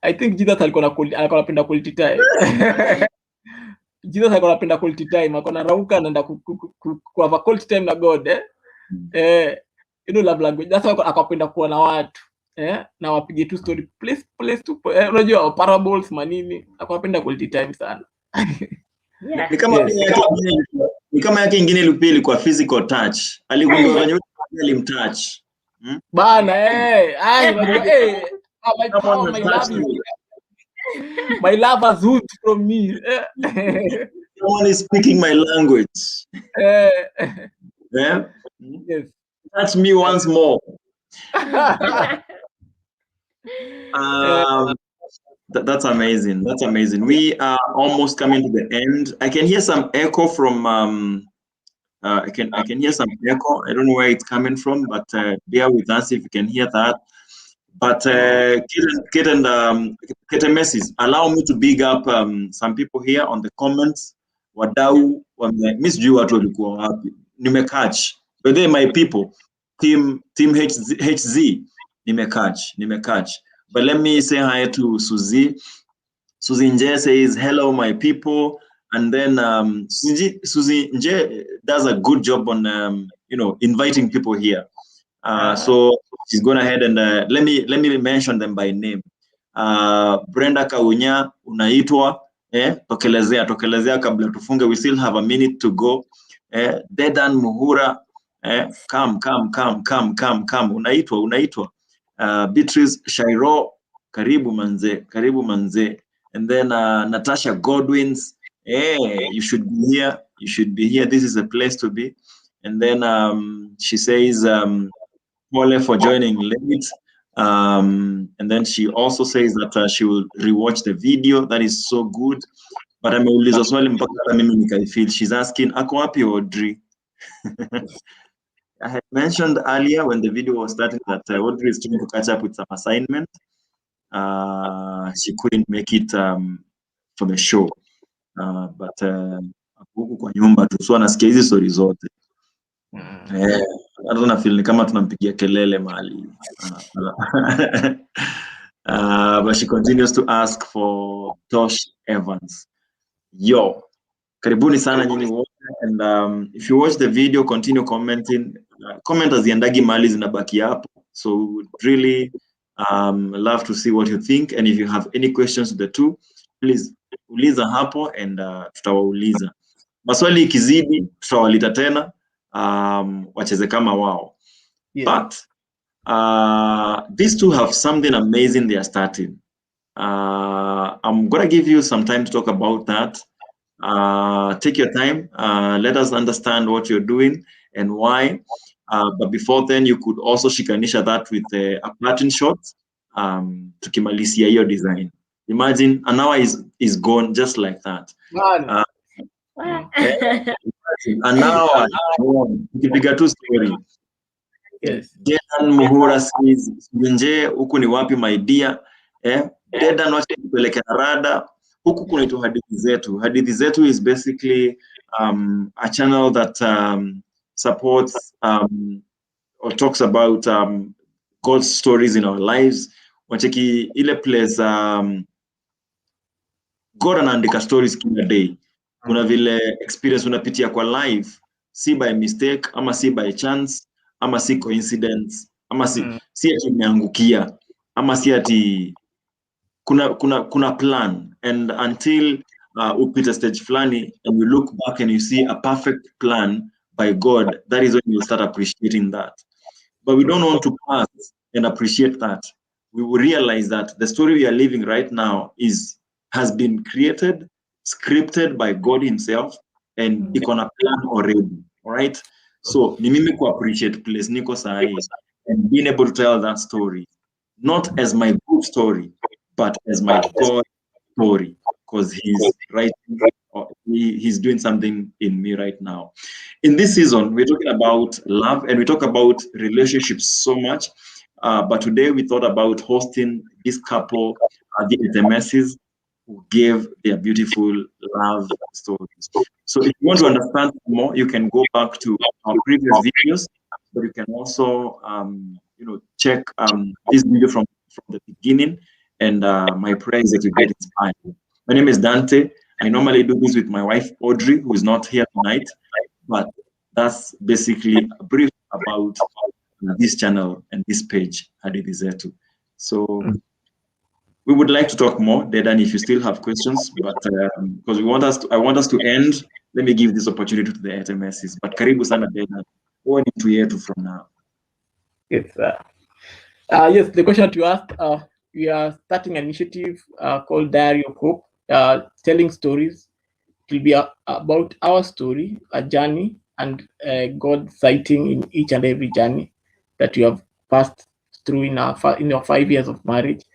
I think Jesus alikuwa anapenda quality time. Jesus alikuwa anapenda quality time, akona rauka anaenda kwa quality time na God. Love language. That's why akapenda kuwa na watu. Na wapige tu story, place tu, unajua parables manini, akapenda quality time sana. Ni kama yake ingine Lupili kwa physical touch. Aligundua kwenye alimtouch. Bana my love has hoot from me. Someone is speaking my language. Yes. Touch me once more. That's amazing. That's amazing. We are almost coming to the end. I can hear some echo from I can hear some echo. I don't know where it's coming from, but bear with us if you can hear that. But Etemesis, allow me to big up some people here on the comments. Wadau misjui watu walikuwa wapi. Nimekatch. But they my people. Team HZ. Nimekatch. But let me say hi to Suzy. Suzy Nje says, hello, my people. And then Suzy Nje does a good job on, inviting people here. So she's going ahead and let me mention them by name. Brenda Kaunya, unaitwa. Tokelezea kabla tufunge. We still have a minute to go. Dedan Muhura. Come. Unaitwa. Beatrice Shairo, karibu manze. And then Natasha Godwins, you should be here. This is a place to be. And then she says, Pole for joining late. And then she also says that she will rewatch the video. That is so good. But ameuliza swali mpaka hata mimi nikaifeel. She's asking, ako wapi Audrey? I had mentioned earlier when the video was starting that Audrey is trying to catch up with some assignment. She couldn't make it for the show. But huku kwa nyumba tu, so anasikia hizi story zote. Hata na feel ni kama tunampigia kelele mahali. But she continues to ask for Tosh Evans. Yo, karibuni sana nyinyi wote, and if you watch the video, continue commenting. Comment haziendagi mahali zinabaki hapo, so we would really love to see what you think, and if you have any questions to the two, please uliza hapo and tutawauliza. Maswali ikizidi tutawalita tena wacheze kama wao. But these two have something amazing they are starting. I'm gonna give you some time to talk about that. Take your time, let us understand what you're doing and why. But before then, you could also shikanisha that with a pattern shot tukimalizia hiyo design. Imagine an hour is gone just like that. An hour gone. Tukipiga tu story. Yes. Dedan Muhura says, nje huku ni wapi my dear? Dedan wacha tupeleke na rada. Huku kunaitwa Hadithi Zetu. Hadithi Zetu is basically a channel that supports or talks about God's stories in our lives. Wacheki ile place God anaandika stories kila day. Kuna vile experience unapitia kwa life, si by mistake, ama si by chance, ama si coincidence, ama si ati umeangukia, ama si ati kuna plan, and until upita stage flani and you look back and you see a perfect plan by God, that is when you start appreciating that. But we don't want to pass and appreciate that. We will realize that the story we are living right now has been created, scripted by God himself, and iko na plan already. All right? So ni mimi ku appreciate place niko sahi and being able to tell that story, not as my good story, but as my God story, because he's writing, he's doing something in me right now. In this season, we're talking about love and we talk about relationships so much. But today we thought about hosting this couple, the Etemesis, who gave their beautiful love stories. So if you want to understand more, you can go back to our previous videos, but you can also, check this video from the beginning. And my prayer is that you get inspired. My name is Dante. I normally do this with my wife, Audrey, who is not here tonight, but that's basically a brief about this channel and this page, Hadithi Zetu. So we would like to talk more, Dedan, if you still have questions, but because I want us to end, let me give this opportunity to the Etemesis. But karibu sana, Dedan. What need to hear to from now? Yes, yes, the question you asked, we are starting an initiative called Diary of Hope, telling stories. It will be about our story, a journey, and God sighting in each and every journey that we have passed through in our 5 years of marriage.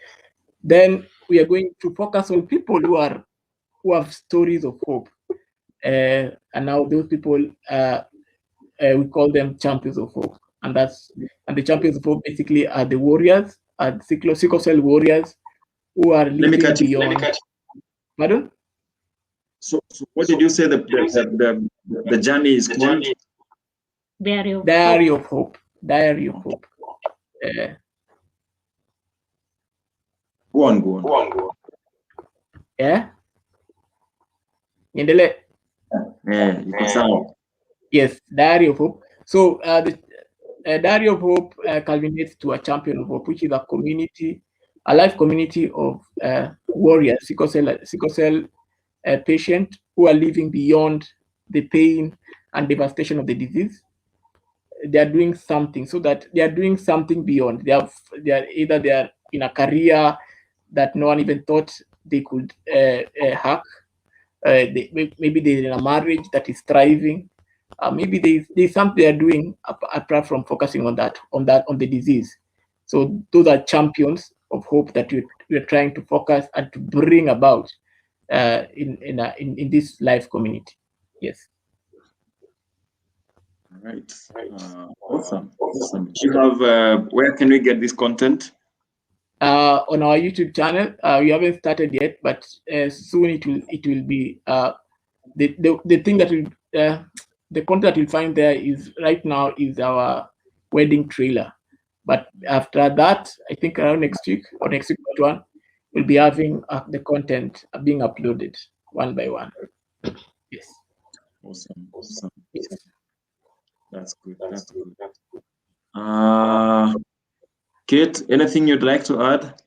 Then we are going to focus on people who have stories of hope, and now those people we call them champions of hope, and the champions of hope basically are the warriors, sickle cell warriors who are living beyond. Pardon? So what did you say the journey is called? Diary of Hope. Diary of Hope. Go on. Yeah. Niendelee. Iko sawa. Yes, Diary of Hope. So the Diary of Hope culminates to a champion of hope, which is a community, a life community of warriors, sickle cell patient who are living beyond the pain and devastation of the disease. They are doing something, so that they are doing something beyond. They are in a career that no one even thought they could hack. Maybe they're in a marriage that is thriving. Maybe there's something they are doing apart from focusing on the disease. So those are champions of hope that we're trying to focus and to bring about in this life community. Yes. All right. Awesome. You have where can we get this content? On our YouTube channel. We haven't started yet, but soon it will be the thing that will the content that you'll find there is right now is our wedding trailer. But after that, I think around next week or next week one, we'll be having the content being uploaded one by one. Yes. Awesome. Yes. That's good. Kate, anything you'd like to add?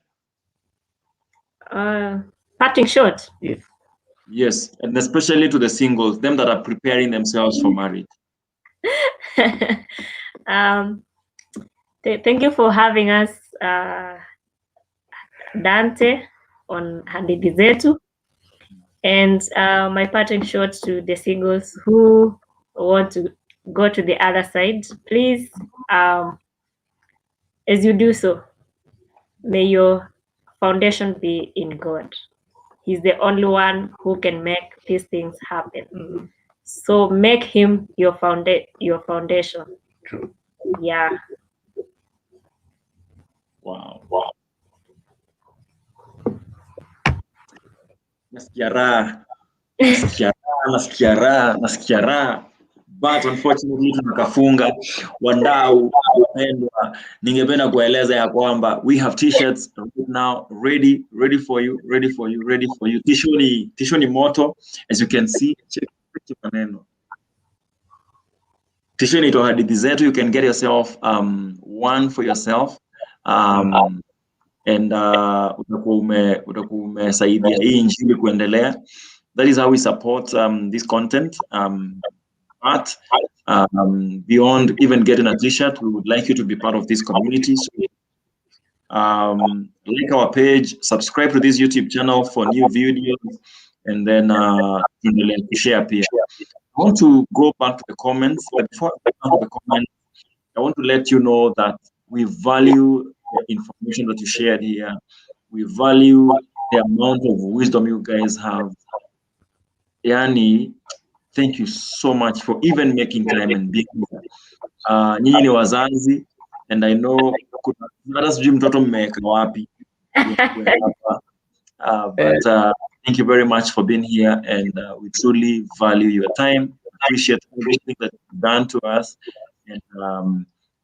Parting shot. Yes. Yes, and especially to the singles, them that are preparing themselves for marriage. Thank you for having us, Dante, on Hadithi Zetu. And my parting shot to the singles who want to go to the other side, please, as you do so, may your foundation be in God. He's the only one who can make these things happen. So make him your foundation. True. Yeah. Wow. Nasikia raha. But unfortunately tunakafunga. Wadau wapendwa, ningependa kueleza ya kwamba we have t-shirts right now ready for you. Tisho ni moto, as you can see. Check maneno. Tisho ni Hadithi Zetu. You can get yourself one for yourself. And utakuwa umesaidia hii injili kuendelea. That is how we support this content. But beyond even getting a t-shirt, we would like you to be part of this community. So, like our page, subscribe to this YouTube channel for new videos, and then share here. I want to go back to the comments, but before I go back to the comments, I want to let you know that we value the information that you shared here. We value the amount of wisdom you guys have. Yani, thank you so much for even making time and being here. Nyinyi ni wazazi, and I know hata sijui mtoto mmeweka wapi. But thank you very much for being here, and we truly value your time. Appreciate everything that you've done to us, and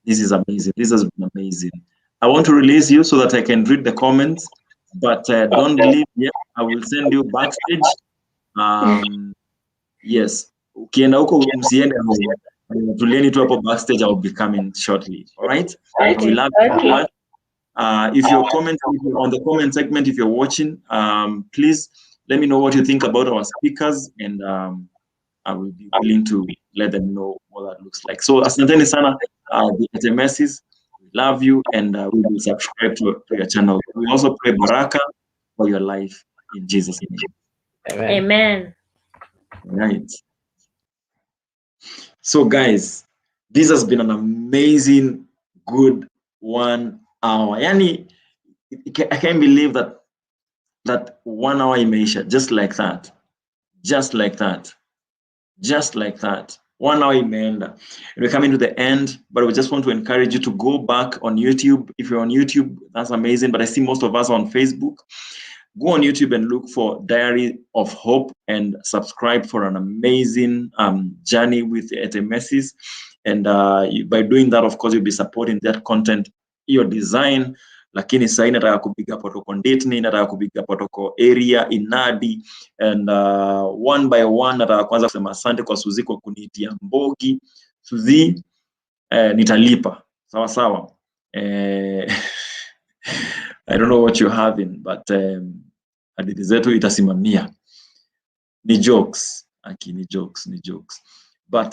this is amazing. This has been amazing. I want to release you so that I can read the comments, but don't leave yet. I will send you backstage. Yes, ukienda huko msiende home. Tulieni tu hapo backstage. I will be coming shortly. All right. Okay. We love you. If you're commenting on the comment segment, if you're watching, please let me know what you think about our speakers, and I will be willing to let them know what that looks like. So, asanteni sana, the Etemesis, we love you, and we will subscribe to your channel. We also pray baraka for your life in Jesus' name. Amen. Right. So, guys, this has been an amazing, good 1 hour. Yani, I can't believe that 1 hour imeisha just like that. 1 hour imeenda. We're coming to the end, but we just want to encourage you to go back on YouTube. If you're on YouTube, that's amazing. But I see most of us are on Facebook. Go on YouTube and look for Diary of Hope and subscribe for an amazing journey with Etemesis. And by doing that, of course, you'll be supporting that content, your design. Lakini sasa nataka kupiga protocol Ndetni, nataka kupiga protocol area Inadi, and one by one nataka kwanza kusema asante kwa Suzi kwa kunitia Mbogi. Suzi, nitalipa. Sawa. I don't know what you're having, but Hadithi Zetu itasimamia. Ni jokes. Ni jokes. But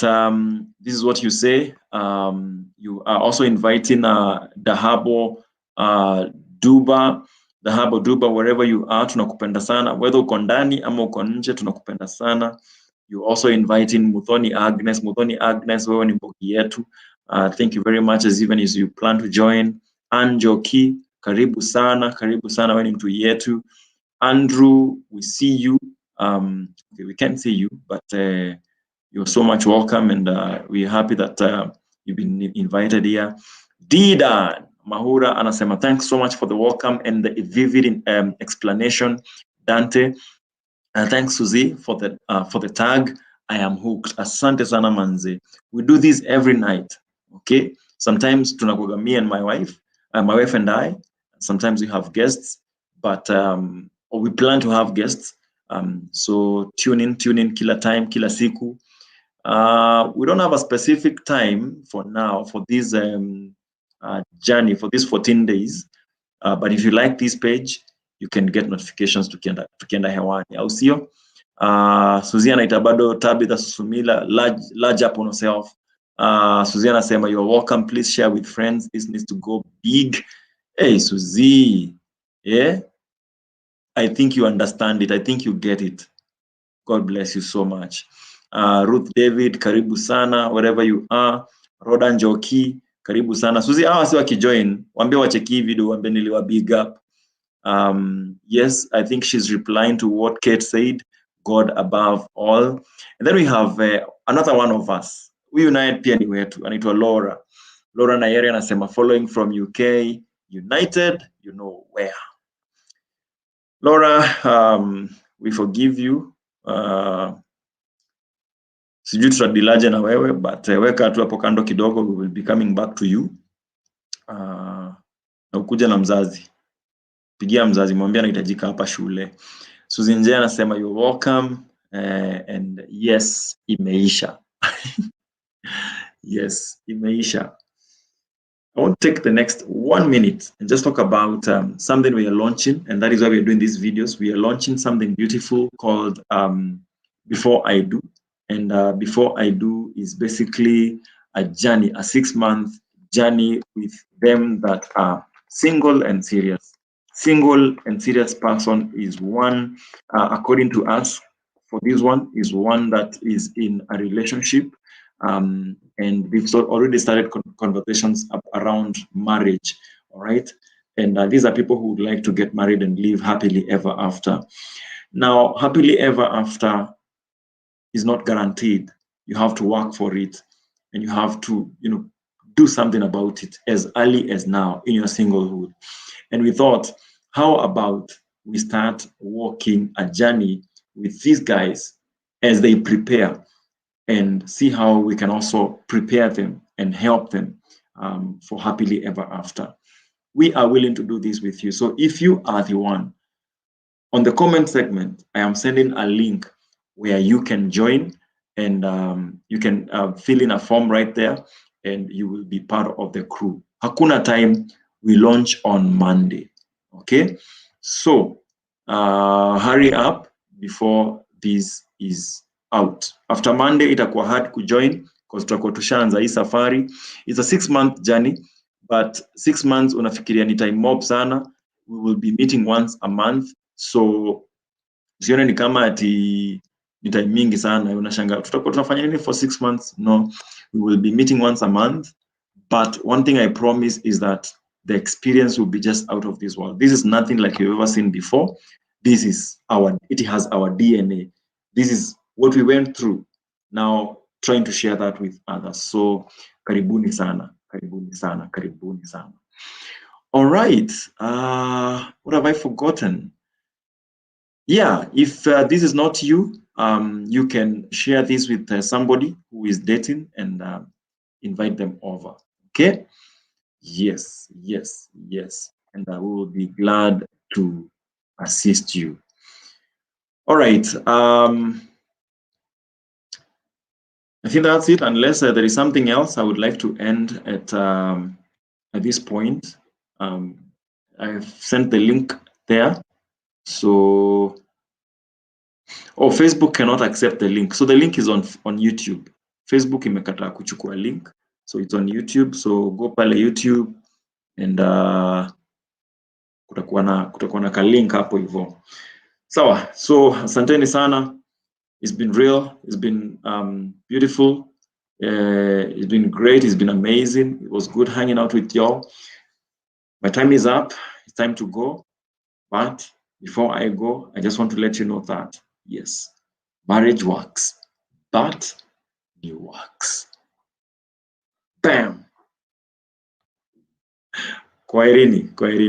this is what you say. You are also inviting Dahabo Duba, wherever you are, tunakupenda sana. Whether uko ndani ama uko nje, tunakupenda sana. You also inviting Muthoni Agnes, wewe ni Mbogi yetu. Thank you very much, as even as you plan to join. Anjoki, karibu sana wewe ni mtu yetu. Andrew, we see you. Okay, we can't see you, but you're so much welcome, and we're happy that you've been invited here. Dida Mahura anasema, thanks so much for the welcome and the vivid explanation. Dante, thanks Suzy for the tag. I am hooked. Asante sana manze. We do this every night. Okay. Sometimes tunakuwa me and my wife and I. Sometimes we have guests, but or we plan to have guests. So tune in kila time, kila siku. We don't have a specific time for now for this journey for these 14 days. But if you like this page, you can get notifications tukienda hewani, au sio? Suzy anaita bado Tabitha Susumila, large up on yourself. Suzy anasema, you're welcome, please share with friends, this needs to go big. Hey Suzy, yeah, I think you understand it, I think you get it. God bless you so much. Ruth David, karibu sana wherever you are. Rodan Joki, karibu sana. Suzy, si wakijoin, waambie wacheki video, waambie niliwa big up. Yes, I think she's replying to what Kate said, God above all. And then we have another one of us. Huyu naye pia ni wetu, anaitwa Laura. Laura Nayeri anasema, following from UK, United, you know where. Laura, we forgive you. Sijui tutadilaje na wewe, but weka tu hapo kando kidogo, we will be coming back to you. Na ukuja na mzazi. Pigia mzazi, mwambie anahitajika hapa shule. Suzy Nje anasema, you're welcome, and yes, imeisha. Yes, imeisha. I want to take the next 1 minute and just talk about something we are launching, and that is why we are doing these videos. We are launching something beautiful called Before I Do. And Before I Do is basically a journey, a 6-month journey with them that are single and serious. Single and serious person is one, according to us, for this one, is one that is in a relationship. And we've already started conversations around marriage, all right? And these are people who would like to get married and live happily ever after. Now, happily ever after is not guaranteed. You have to work for it, and you have to, do something about it as early as now in your singlehood. And we thought, how about we start walking a journey with these guys as they prepare, and see how we can also prepare them and help them for happily ever after. We are willing to do this with you. So if you are the one, on the comment segment, I am sending a link where you can join, and you can fill in a form right there, and you will be part of the crew. Hakuna time, we launch on Monday. Okay, so hurry up before this is out. After Monday itakuwa hard to join because tutakuwa tushaanza hii safari. It's a 6-month journey, but 6 months unafikiria ni time mob sana. We will be meeting once a month, so sione ni kama ati ni time mingi sana. Unashanga tutakuwa tunafanya nini for 6 months? No, we will be meeting once a month. But one thing I promise is that the experience will be just out of this world. This is nothing like you've ever seen before. This is it has our DNA. This is what we went through. Now trying to share that with others. So karibuni sana, karibuni sana, karibuni sana. All right. What have I forgotten? Yeah, if this is not you, you can share this with somebody who is dating and invite them over. Okay? Yes, yes, yes. And I will be glad to assist you. All right. I think that's it, unless there is something else I would like to end at this point. I've sent the link there. So, Facebook cannot accept the link. So the link is on YouTube. Facebook imekataa kuchukua link. So it's on YouTube. So go pale YouTube and kutakuwa na ka link hapo hivyo. Sawa. So asanteni sana. It's been real. It's been beautiful. It's been great. It's been amazing. It was good hanging out with y'all. My time is up. It's time to go. But before I go, I just want to let you know that, yes, marriage works, but new works. Bam! Kwaherini, kwaherini.